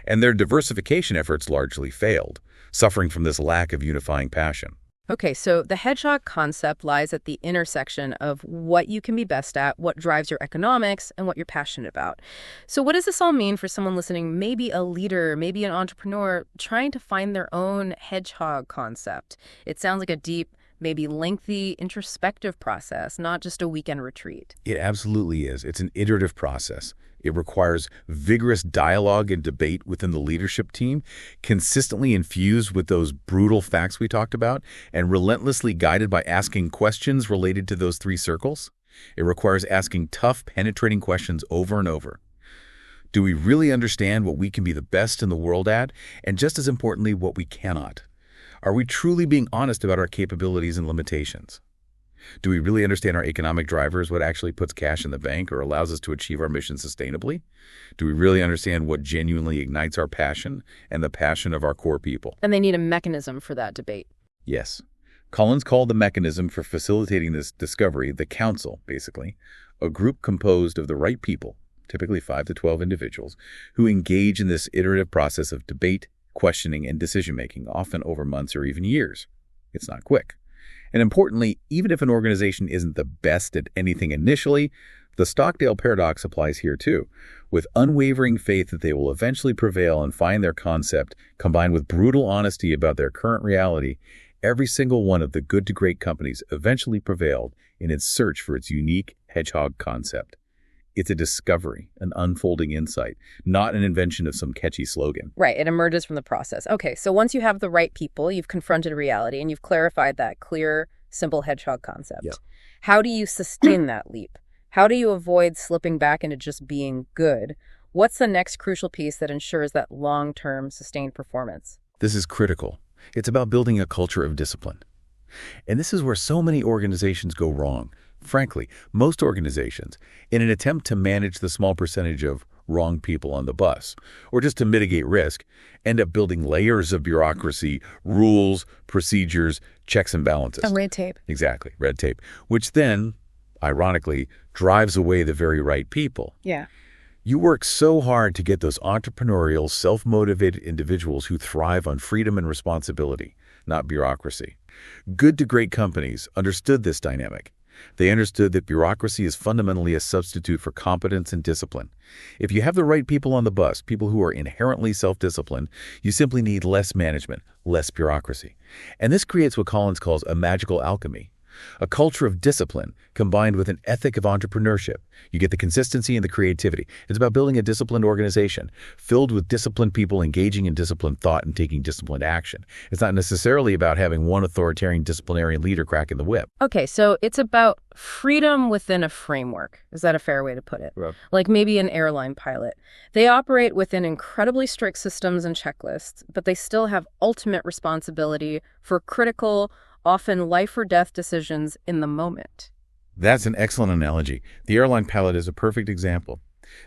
And their diversification efforts largely failed, suffering from this lack of unifying passion. Okay, so the hedgehog concept lies at the intersection of what you can be best at, what drives your economics, and what you're passionate about. So what does this all mean for someone listening, maybe a leader, maybe an entrepreneur, trying to find their own hedgehog concept? It sounds like a deep, maybe lengthy, introspective process, not just a weekend retreat. It absolutely is. It's an iterative process. It requires vigorous dialogue and debate within the leadership team, consistently infused with those brutal facts we talked about, and relentlessly guided by asking questions related to those three circles. It requires asking tough, penetrating questions over and over. Do we really understand what we can be the best in the world at? And just as importantly, what we cannot? Are we truly being honest about our capabilities and limitations? Do we really understand our economic drivers, what actually puts cash in the bank or allows us to achieve our mission sustainably? Do we really understand what genuinely ignites our passion and the passion of our core people? And they need a mechanism for that debate. Yes. Collins called the mechanism for facilitating this discovery the council, basically, a group composed of the right people, typically 5 to 12 individuals, who engage in this iterative process of debate, questioning, and decision-making, often over months or even years. It's not quick. And importantly, even if an organization isn't the best at anything initially, The Stockdale paradox applies here too. With unwavering faith that they will eventually prevail and find their concept, combined with brutal honesty about their current reality, every single one of the good to great companies eventually prevailed in its search for its unique hedgehog concept. It's a discovery, an unfolding insight, not an invention of some catchy slogan. Right, it emerges from the process. Okay, so once you have the right people, you've confronted reality, and you've clarified that clear, simple hedgehog concept. Yep. How do you sustain that leap? How do you avoid slipping back into just being good? What's the next crucial piece that ensures that long-term sustained performance? This is critical. It's about building a culture of discipline. And this is where so many organizations go wrong. Frankly, most organizations, in an attempt to manage the small percentage of wrong people on the bus, or just to mitigate risk, end up building layers of bureaucracy, rules, procedures, checks and balances. A red tape. Exactly, red tape, which then, ironically, drives away the very right people. Yeah. You work so hard to get those entrepreneurial, self-motivated individuals who thrive on freedom and responsibility, not bureaucracy. Good to great companies understood this dynamic. They understood that bureaucracy is fundamentally a substitute for competence and discipline. If you have the right people on the bus, people who are inherently self-disciplined, you simply need less management, less bureaucracy. And this creates what Collins calls a magical alchemy. A culture of discipline combined with an ethic of entrepreneurship. You get the consistency and the creativity. It's about building a disciplined organization filled with disciplined people engaging in disciplined thought and taking disciplined action. It's not necessarily about having one authoritarian disciplinarian leader cracking the whip. Okay, so it's about freedom within a framework. Is that a fair way to put it? Right. Like maybe an airline pilot. They operate within incredibly strict systems and checklists, but they still have ultimate responsibility for critical, often life or death decisions in the moment. That's an excellent analogy. The airline pilot is a perfect example.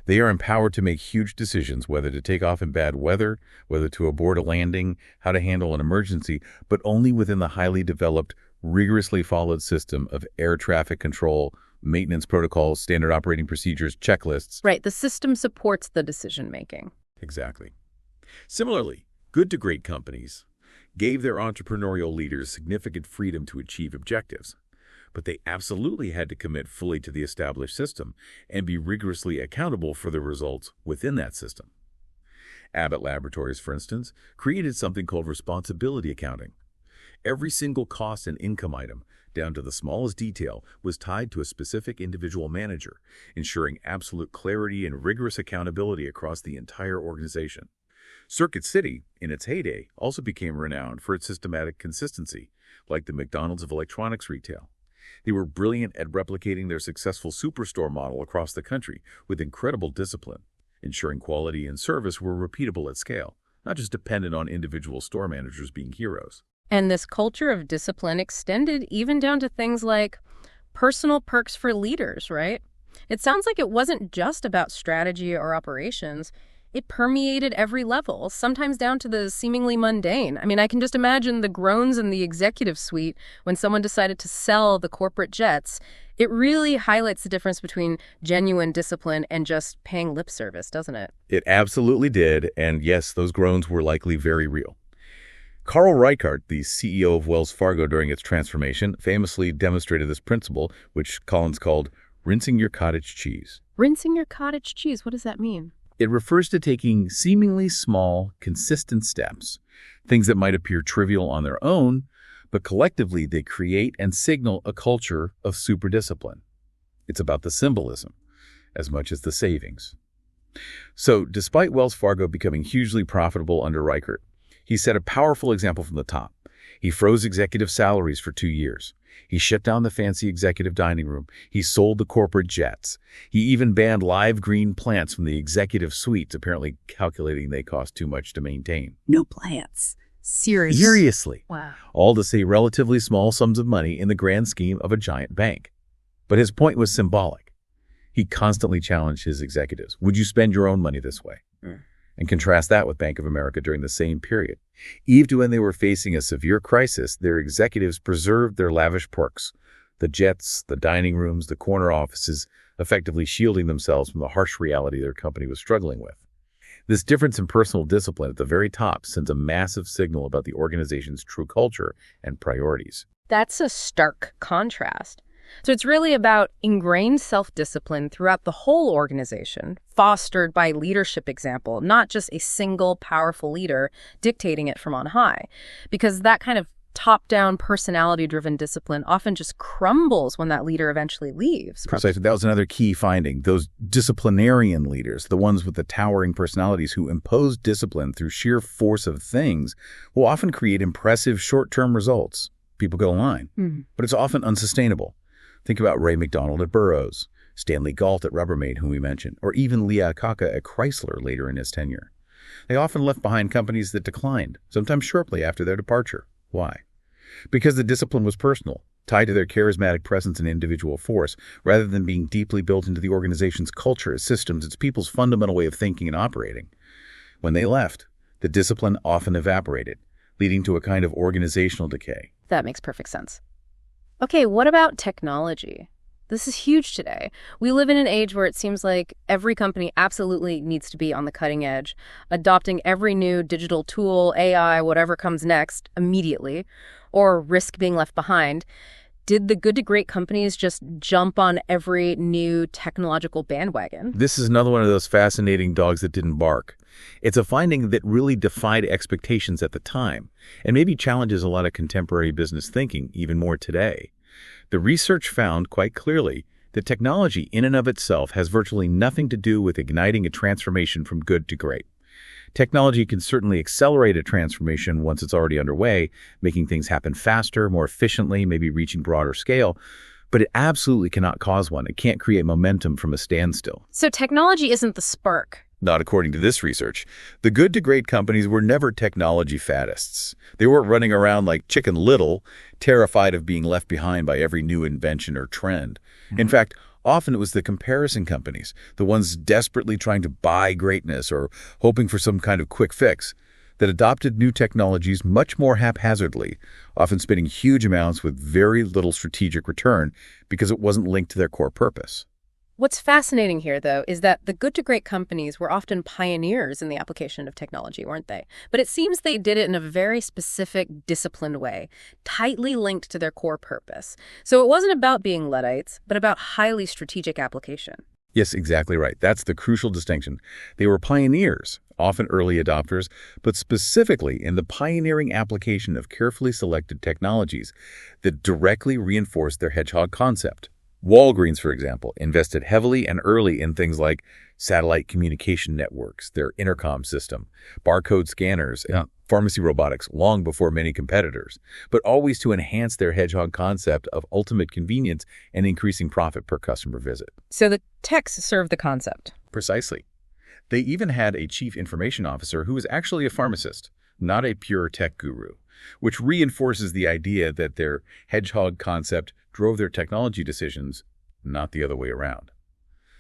They are empowered to make huge decisions, whether to take off in bad weather, whether to abort a landing, how to handle an emergency, but only within the highly developed, rigorously followed system of air traffic control, maintenance protocols, standard operating procedures, checklists. Right, the system supports the decision-making. Exactly. Similarly, good to great companies gave their entrepreneurial leaders significant freedom to achieve objectives, but they absolutely had to commit fully to the established system and be rigorously accountable for the results within that system. Abbott Laboratories, for instance, created something called responsibility accounting. Every single cost and income item, down to the smallest detail, was tied to a specific individual manager, ensuring absolute clarity and rigorous accountability across the entire organization. Circuit City, in its heyday, also became renowned for its systematic consistency, like the McDonald's of electronics retail. They were brilliant at replicating their successful superstore model across the country with incredible discipline, ensuring quality and service were repeatable at scale, not just dependent on individual store managers being heroes. And this culture of discipline extended even down to things like personal perks for leaders, right? It sounds like it wasn't just about strategy or operations. It permeated every level, sometimes down to the seemingly mundane. I mean, I can just imagine the groans in the executive suite when someone decided to sell the corporate jets. It really highlights the difference between genuine discipline and just paying lip service, doesn't it? It absolutely did, and yes, those groans were likely very real. Carl Reichardt, the CEO of Wells Fargo during its transformation, famously demonstrated this principle, which Collins called rinsing your cottage cheese. Rinsing your cottage cheese, what does that mean? It refers to taking seemingly small, consistent steps, things that might appear trivial on their own, but collectively they create and signal a culture of superdiscipline. It's about the symbolism as much as the savings. So, despite Wells Fargo becoming hugely profitable under Reichardt, he set a powerful example from the top. He froze executive salaries for 2 years. He shut down the fancy executive dining room. He sold the corporate jets. He even banned live green plants from the executive suites, apparently calculating they cost too much to maintain. No plants. Seriously. Seriously. Wow. All to save relatively small sums of money in the grand scheme of a giant bank. But his point was symbolic. He constantly challenged his executives. Would you spend your own money this way? And contrast that with Bank of America during the same period. Even when they were facing a severe crisis, their executives preserved their lavish perks, the jets, the dining rooms, the corner offices, effectively shielding themselves from the harsh reality their company was struggling with. This difference in personal discipline at the very top sends a massive signal about the organization's true culture and priorities. That's a stark contrast. So it's really about ingrained self-discipline throughout the whole organization, fostered by leadership example, not just a single powerful leader dictating it from on high. Because that kind of top-down, personality-driven discipline often just crumbles when that leader eventually leaves. Precisely. That was another key finding. Those disciplinarian leaders, the ones with the towering personalities who impose discipline through sheer force of things, will often create impressive short-term results. People go online. But it's often unsustainable. Think about Ray McDonald at Burroughs, Stanley Galt at Rubbermaid, whom we mentioned, or even Lee Iacocca at Chrysler later in his tenure. They often left behind companies that declined, sometimes shortly after their departure. Why? Because the discipline was personal, tied to their charismatic presence and individual force, rather than being deeply built into the organization's culture, its systems, its people's fundamental way of thinking and operating. When they left, the discipline often evaporated, leading to a kind of organizational decay. That makes perfect sense. Okay, what about technology? This is huge today. We live in an age where it seems like every company absolutely needs to be on the cutting edge, adopting every new digital tool, AI, whatever comes next, immediately, or risk being left behind. Did the good to great companies just jump on every new technological bandwagon? This is another one of those fascinating dogs that didn't bark. It's a finding that really defied expectations at the time, and maybe challenges a lot of contemporary business thinking even more today. The research found quite clearly that technology in and of itself has virtually nothing to do with igniting a transformation from good to great. Technology can certainly accelerate a transformation once it's already underway, making things happen faster, more efficiently, maybe reaching broader scale, but it absolutely cannot cause one. It can't create momentum from a standstill. So technology isn't the spark. Not according to this research. The good to great companies were never technology faddists. They weren't running around like Chicken Little, terrified of being left behind by every new invention or trend. In fact, often it was the comparison companies, the ones desperately trying to buy greatness or hoping for some kind of quick fix, that adopted new technologies much more haphazardly, often spending huge amounts with very little strategic return because it wasn't linked to their core purpose. What's fascinating here, though, is that the good to great companies were often pioneers in the application of technology, weren't they? But it seems they did it in a very specific, disciplined way, tightly linked to their core purpose. So it wasn't about being Luddites, but about highly strategic application. Yes, exactly right. That's the crucial distinction. They were pioneers, often early adopters, but specifically in the pioneering application of carefully selected technologies that directly reinforced their hedgehog concept. Walgreens, for example, invested heavily and early in things like satellite communication networks, their intercom system, barcode scanners, and pharmacy robotics long before many competitors, but always to enhance their hedgehog concept of ultimate convenience and increasing profit per customer visit. So the techs serve the concept. Precisely. They even had a chief information officer who was actually a pharmacist, not a pure tech guru, which reinforces the idea that their hedgehog concept drove their technology decisions, not the other way around.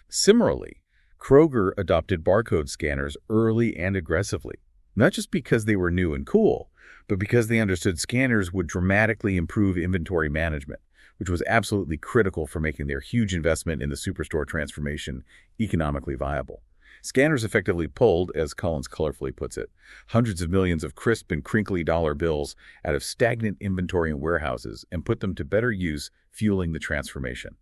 Similarly, Kroger adopted barcode scanners early and aggressively, not just because they were new and cool, but because they understood scanners would dramatically improve inventory management, which was absolutely critical for making their huge investment in the superstore transformation economically viable. Scanners effectively pulled, as Collins colorfully puts it, hundreds of millions of crisp and crinkly dollar bills out of stagnant inventory in warehouses and put them to better use, fueling the transformation.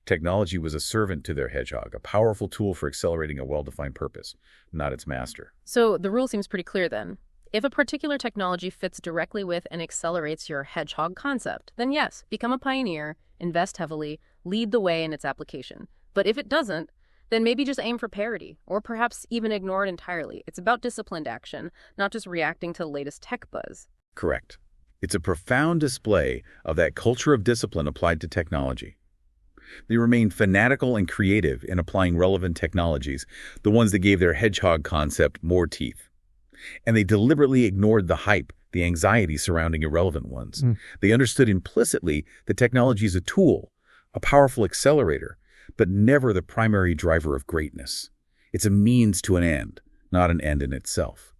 Technology was a servant to their hedgehog, a powerful tool for accelerating a well-defined purpose, not its master. So the rule seems pretty clear then. If a particular technology fits directly with and accelerates your hedgehog concept, then yes, become a pioneer, invest heavily, lead the way in its application. But if it doesn't, then maybe just aim for parity, or perhaps even ignore it entirely. It's about disciplined action, not just reacting to the latest tech buzz. Correct. It's a profound display of that culture of discipline applied to technology. They remained fanatical and creative in applying relevant technologies, the ones that gave their hedgehog concept more teeth. And they deliberately ignored the hype, the anxiety surrounding irrelevant ones. They understood implicitly that technology is a tool, a powerful accelerator, but never the primary driver of greatness. It's a means to an end, not an end in itself.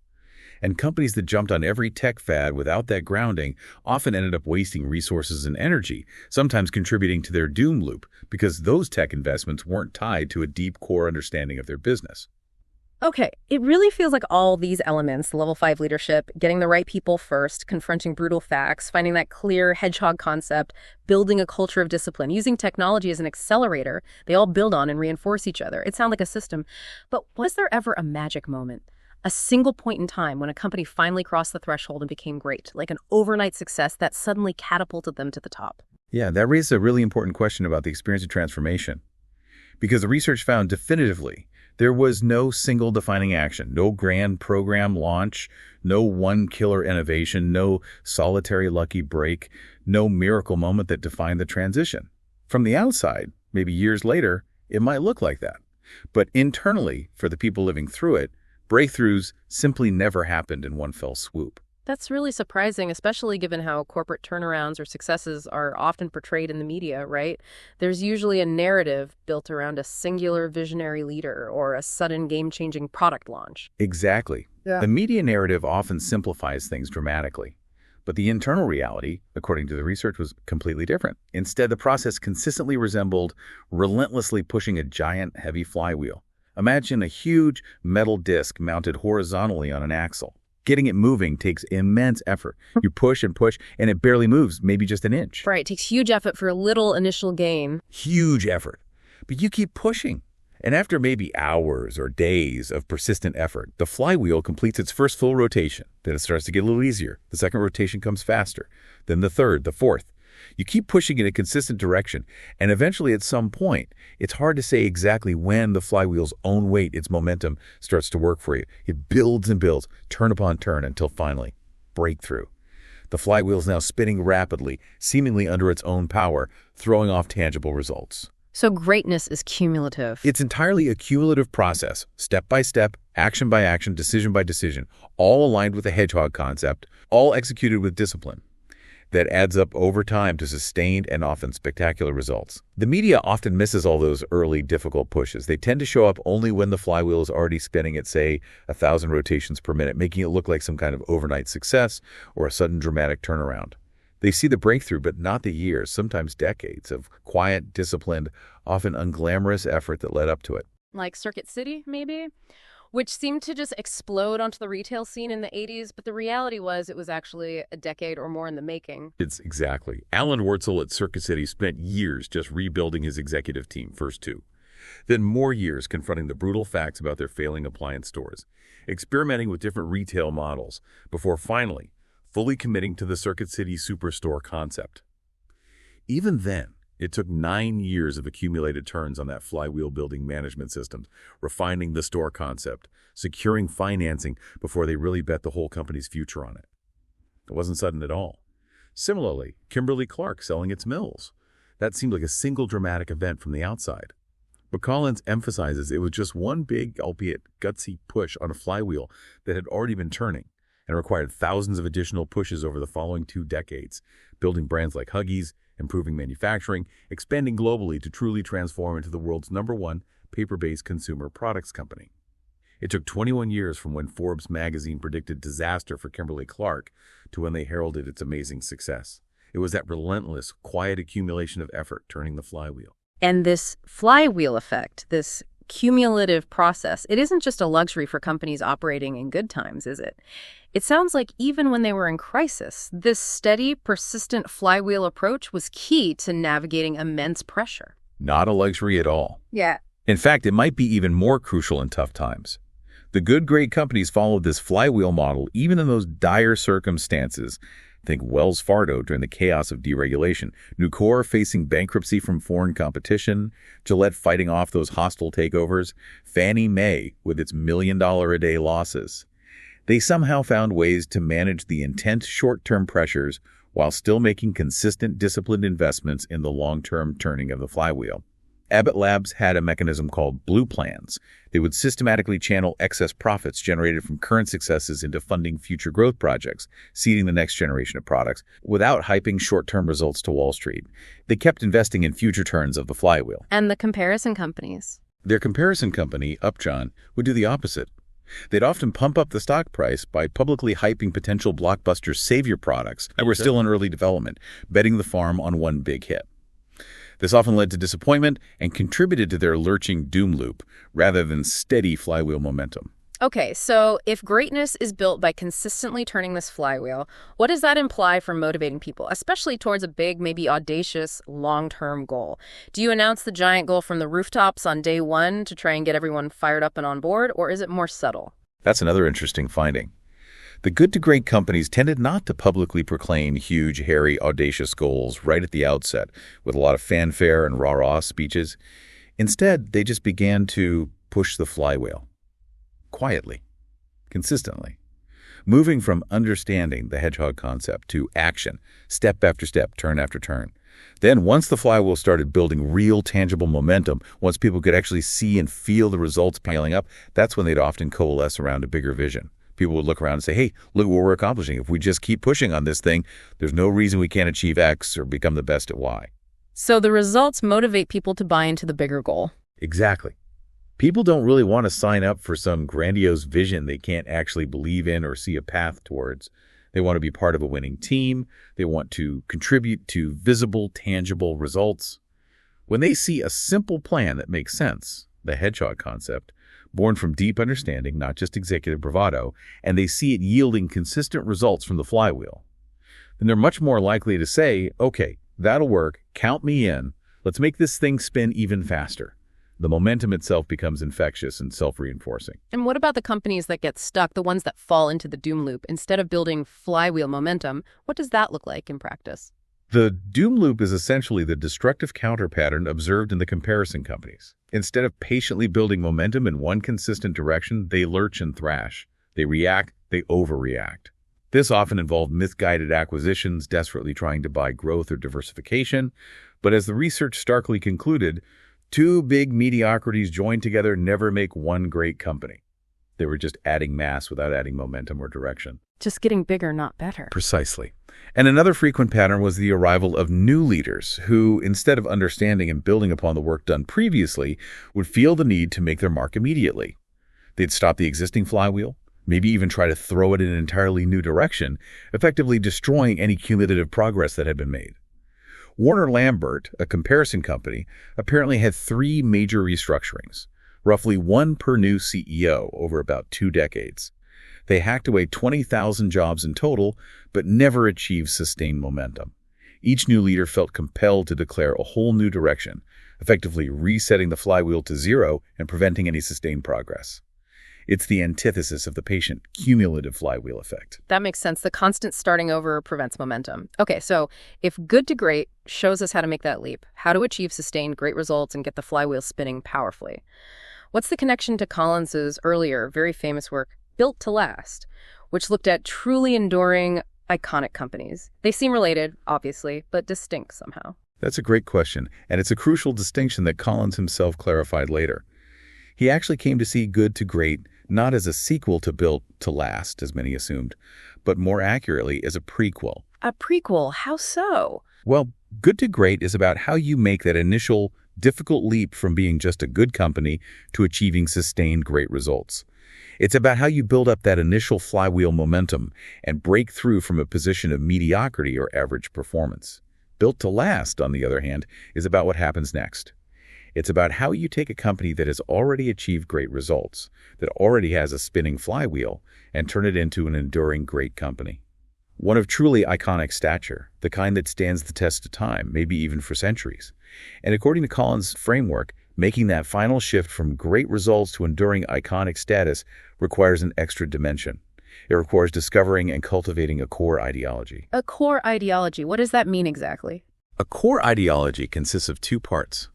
And companies that jumped on every tech fad without that grounding often ended up wasting resources and energy, sometimes contributing to their doom loop because those tech investments weren't tied to a deep core understanding of their business. Okay, it really feels like all these elements, level 5 leadership, getting the right people first, confronting brutal facts, finding that clear hedgehog concept, building a culture of discipline, using technology as an accelerator, they all build on and reinforce each other. It sounds like a system. But was there ever a magic moment? A single point in time when a company finally crossed the threshold and became great, like an overnight success that suddenly catapulted them to the top? Yeah, that raises a really important question about the experience of transformation. Because the research found definitively there was no single defining action, no grand program launch, no one killer innovation, no solitary lucky break, no miracle moment that defined the transition. From the outside, maybe years later, it might look like that. But internally, for the people living through it, breakthroughs simply never happened in one fell swoop. That's really surprising, especially given how corporate turnarounds or successes are often portrayed in the media, right? There's usually a narrative built around a singular visionary leader or a sudden game-changing product launch. Exactly. Yeah. The media narrative often simplifies things dramatically. But the internal reality, according to the research, was completely different. Instead, the process consistently resembled relentlessly pushing a giant, heavy flywheel. Imagine a huge metal disc mounted horizontally on an axle. Getting it moving takes immense effort. You push and push, and it barely moves, maybe just an inch. Right, it takes huge effort for a little initial gain. Huge effort. But you keep pushing. And after maybe hours or days of persistent effort, the flywheel completes its first full rotation. Then it starts to get a little easier. The second rotation comes faster. Then the third, the fourth. You keep pushing in a consistent direction, and eventually at some point, it's hard to say exactly when the flywheel's own weight, its momentum, starts to work for you. It builds and builds, turn upon turn, until finally, breakthrough. The flywheel is now spinning rapidly, seemingly under its own power, throwing off tangible results. So greatness is cumulative. It's entirely a cumulative process, step by step, action by action, decision by decision, all aligned with the hedgehog concept, all executed with discipline. That adds up over time to sustained and often spectacular results. The media often misses all those early difficult pushes. They tend to show up only when the flywheel is already spinning at, say, 1,000 rotations per minute, making it look like some kind of overnight success or a sudden dramatic turnaround. They see the breakthrough, but not the years, sometimes decades, of quiet, disciplined, often unglamorous effort that led up to it. Like Circuit City, maybe? Which seemed to just explode onto the retail scene in the 80s, but the reality was it was actually a decade or more in the making. It's exactly. Alan Wurtzel at Circuit City spent years just rebuilding his executive team, first two. Then more years confronting the brutal facts about their failing appliance stores, experimenting with different retail models, before finally fully committing to the Circuit City Superstore concept. Even then, it took 9 years of accumulated turns on that flywheel building management system, refining the store concept, securing financing before they really bet the whole company's future on it. It wasn't sudden at all. Similarly, Kimberly-Clark selling its mills. That seemed like a single dramatic event from the outside. But Collins emphasizes it was just one big, albeit gutsy, push on a flywheel that had already been turning and required thousands of additional pushes over the following 2 decades, building brands like Huggies, improving manufacturing, expanding globally to truly transform into the world's #1 paper-based consumer products company. It took 21 years from when Forbes magazine predicted disaster for Kimberly-Clark to when they heralded its amazing success. It was that relentless, quiet accumulation of effort turning the flywheel. And this flywheel effect, this cumulative process, it isn't just a luxury for companies operating in good times, is it? It sounds like even when they were in crisis, this steady, persistent flywheel approach was key to navigating immense pressure. Not a luxury at all. Yeah. In fact, it might be even more crucial in tough times. The good, great companies followed this flywheel model even in those dire circumstances. Think Wells Fargo during the chaos of deregulation, Nucor facing bankruptcy from foreign competition, Gillette fighting off those hostile takeovers, Fannie Mae with its million-dollar-a-day losses. They somehow found ways to manage the intense short-term pressures while still making consistent, disciplined investments in the long-term turning of the flywheel. Abbott Labs had a mechanism called Blue Plans. They would systematically channel excess profits generated from current successes into funding future growth projects, seeding the next generation of products, without hyping short-term results to Wall Street. They kept investing in future turns of the flywheel. And the comparison companies. Their comparison company, Upjohn, would do the opposite. They'd often pump up the stock price by publicly hyping potential blockbuster savior products that were still in early development, betting the farm on one big hit. This often led to disappointment and contributed to their lurching doom loop rather than steady flywheel momentum. Okay, so if greatness is built by consistently turning this flywheel, what does that imply for motivating people, especially towards a big, maybe audacious, long-term goal? Do you announce the giant goal from the rooftops on day one to try and get everyone fired up and on board, or is it more subtle? That's another interesting finding. The good to great companies tended not to publicly proclaim huge, hairy, audacious goals right at the outset with a lot of fanfare and rah-rah speeches. Instead, they just began to push the flywheel. Quietly, consistently, moving from understanding the Hedgehog Concept to action, step after step, turn after turn. Then once the flywheel started building real tangible momentum, once people could actually see and feel the results piling up, that's when they'd often coalesce around a bigger vision. People would look around and say, hey, look what we're accomplishing. If we just keep pushing on this thing, there's no reason we can't achieve X or become the best at Y. So the results motivate people to buy into the bigger goal. Exactly. People don't really want to sign up for some grandiose vision they can't actually believe in or see a path towards. They want to be part of a winning team. They want to contribute to visible, tangible results. When they see a simple plan that makes sense, the Hedgehog Concept, born from deep understanding, not just executive bravado, and they see it yielding consistent results from the flywheel, then they're much more likely to say, okay, that'll work, count me in, let's make this thing spin even faster. The momentum itself becomes infectious and self-reinforcing. And what about the companies that get stuck, the ones that fall into the doom loop? Instead of building flywheel momentum, what does that look like in practice? The doom loop is essentially the destructive counter pattern observed in the comparison companies. Instead of patiently building momentum in one consistent direction, they lurch and thrash. They react, they overreact. This often involved misguided acquisitions, desperately trying to buy growth or diversification. But as the research starkly concluded, two big mediocrities joined together never make one great company. They were just adding mass without adding momentum or direction. Just getting bigger, not better. Precisely. And another frequent pattern was the arrival of new leaders who, instead of understanding and building upon the work done previously, would feel the need to make their mark immediately. They'd stop the existing flywheel, maybe even try to throw it in an entirely new direction, effectively destroying any cumulative progress that had been made. Warner Lambert, a comparison company, apparently had 3 major restructurings, roughly one per new CEO over about 2 decades. They hacked away 20,000 jobs in total, but never achieved sustained momentum. Each new leader felt compelled to declare a whole new direction, effectively resetting the flywheel to zero and preventing any sustained progress. It's the antithesis of the patient cumulative flywheel effect. That makes sense. The constant starting over prevents momentum. Okay, so if good to great shows us how to make that leap, how to achieve sustained great results and get the flywheel spinning powerfully. What's the connection to Collins's earlier, very famous work, Built to Last, which looked at truly enduring, iconic companies? They seem related, obviously, but distinct somehow. That's a great question, and it's a crucial distinction that Collins himself clarified later. He actually came to see Good to Great not as a sequel to Built to Last, as many assumed, but more accurately as a prequel. A prequel? How so? Well, Good to Great is about how you make that initial difficult leap from being just a good company to achieving sustained great results. It's about how you build up that initial flywheel momentum and break through from a position of mediocrity or average performance. Built to Last, on the other hand, is about what happens next. It's about how you take a company that has already achieved great results, that already has a spinning flywheel, and turn it into an enduring great company. One of truly iconic stature, the kind that stands the test of time, maybe even for centuries. And according to Collins' framework, making that final shift from great results to enduring iconic status requires an extra dimension. It requires discovering and cultivating a core ideology. A core ideology. What does that mean exactly? A core ideology consists of 2 parts.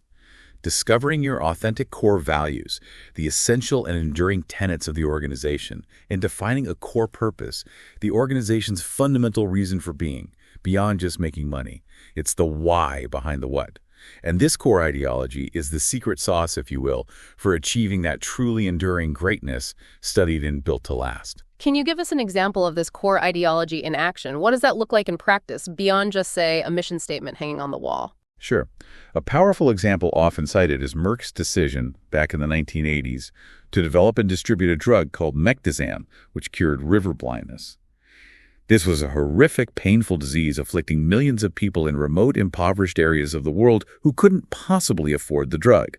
Discovering your authentic core values, the essential and enduring tenets of the organization, and defining a core purpose, the organization's fundamental reason for being, beyond just making money. It's the why behind the what. And this core ideology is the secret sauce, if you will, for achieving that truly enduring greatness studied in Built to Last. Can you give us an example of this core ideology in action? What does that look like in practice, beyond just, say, a mission statement hanging on the wall? Sure. A powerful example often cited is Merck's decision, back in the 1980s, to develop and distribute a drug called Mectizan, which cured river blindness. This was a horrific, painful disease afflicting millions of people in remote, impoverished areas of the world who couldn't possibly afford the drug.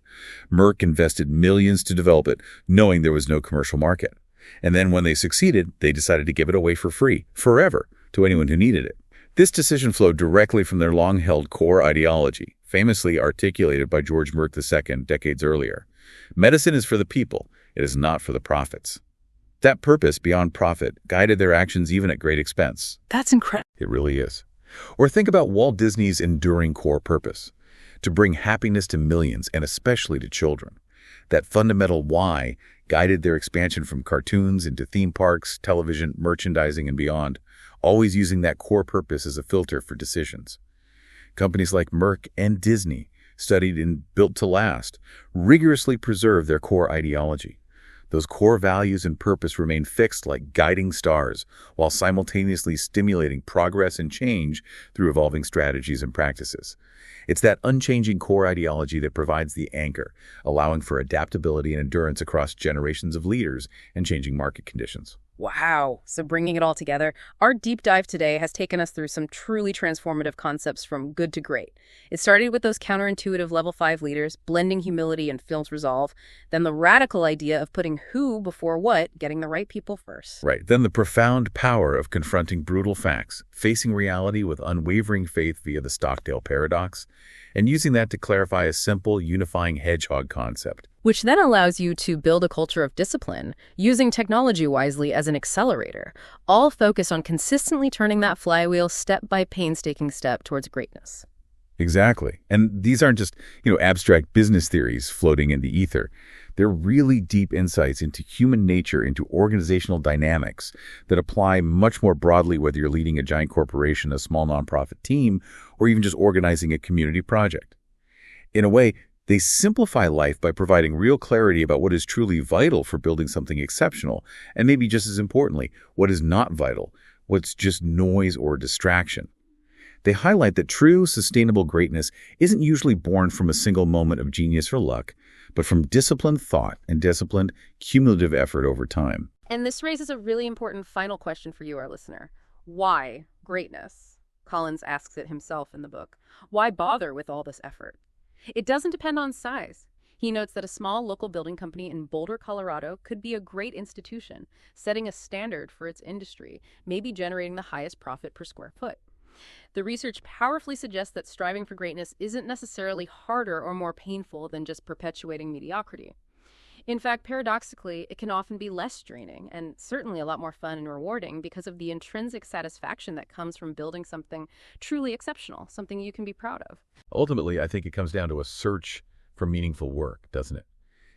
Merck invested millions to develop it, knowing there was no commercial market. And then when they succeeded, they decided to give it away for free, forever, to anyone who needed it. This decision flowed directly from their long-held core ideology, famously articulated by George Merck II decades earlier. Medicine is for the people. It is not for the profits. That purpose beyond profit guided their actions even at great expense. That's incredible. It really is. Or think about Walt Disney's enduring core purpose, to bring happiness to millions and especially to children. That fundamental why guided their expansion from cartoons into theme parks, television, merchandising, and beyond, always using that core purpose as a filter for decisions. Companies like Merck and Disney, studied and built to last, rigorously preserve their core ideology. Those core values and purpose remain fixed like guiding stars, while simultaneously stimulating progress and change through evolving strategies and practices. It's that unchanging core ideology that provides the anchor, allowing for adaptability and endurance across generations of leaders and changing market conditions. Wow. So bringing it all together, our deep dive today has taken us through some truly transformative concepts from good to great. It started with those counterintuitive level 5 leaders, blending humility and films resolve, then the radical idea of putting who before what, getting the right people first. Right. Then the profound power of confronting brutal facts, facing reality with unwavering faith via the Stockdale paradox, and using that to clarify a simple, unifying hedgehog concept. Which then allows you to build a culture of discipline, using technology wisely as an accelerator, all focused on consistently turning that flywheel step by painstaking step towards greatness. Exactly. And these aren't just, abstract business theories floating in the ether. They're really deep insights into human nature, into organizational dynamics that apply much more broadly whether you're leading a giant corporation, a small nonprofit team, or even just organizing a community project. In a way, they simplify life by providing real clarity about what is truly vital for building something exceptional, and maybe just as importantly, what is not vital, what's just noise or distraction. They highlight that true, sustainable greatness isn't usually born from a single moment of genius or luck, but from disciplined thought and disciplined, cumulative effort over time. And this raises a really important final question for you, our listener. Why greatness? Collins asks it himself in the book. Why bother with all this effort? It doesn't depend on size. He notes that a small local building company in Boulder, Colorado could be a great institution, setting a standard for its industry, maybe generating the highest profit per square foot. The research powerfully suggests that striving for greatness isn't necessarily harder or more painful than just perpetuating mediocrity. In fact, paradoxically, it can often be less draining and certainly a lot more fun and rewarding because of the intrinsic satisfaction that comes from building something truly exceptional, something you can be proud of. Ultimately, I think it comes down to a search for meaningful work, doesn't it?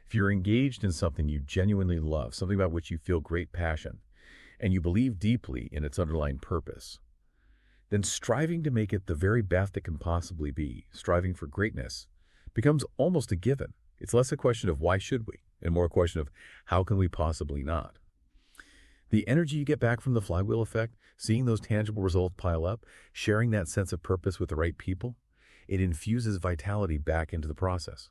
If you're engaged in something you genuinely love, something about which you feel great passion, and you believe deeply in its underlying purpose, then striving to make it the very best it can possibly be, striving for greatness, becomes almost a given. It's less a question of why should we, and more a question of how can we possibly not. The energy you get back from the flywheel effect, seeing those tangible results pile up, sharing that sense of purpose with the right people, it infuses vitality back into the process,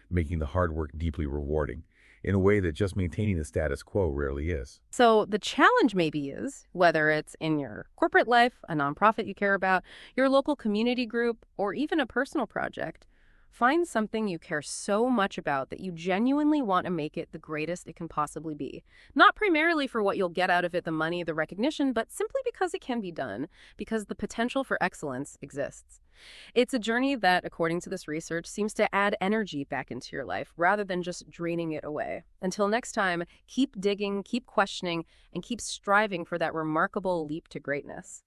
making the hard work deeply rewarding, in a way that just maintaining the status quo rarely is. So the challenge maybe is, whether it's in your corporate life, a nonprofit you care about, your local community group, or even a personal project, find something you care so much about that you genuinely want to make it the greatest it can possibly be. Not primarily for what you'll get out of it, the money, the recognition, but simply because it can be done, because the potential for excellence exists. It's a journey that, according to this research, seems to add energy back into your life rather than just draining it away. Until next time, keep digging, keep questioning, and keep striving for that remarkable leap to greatness.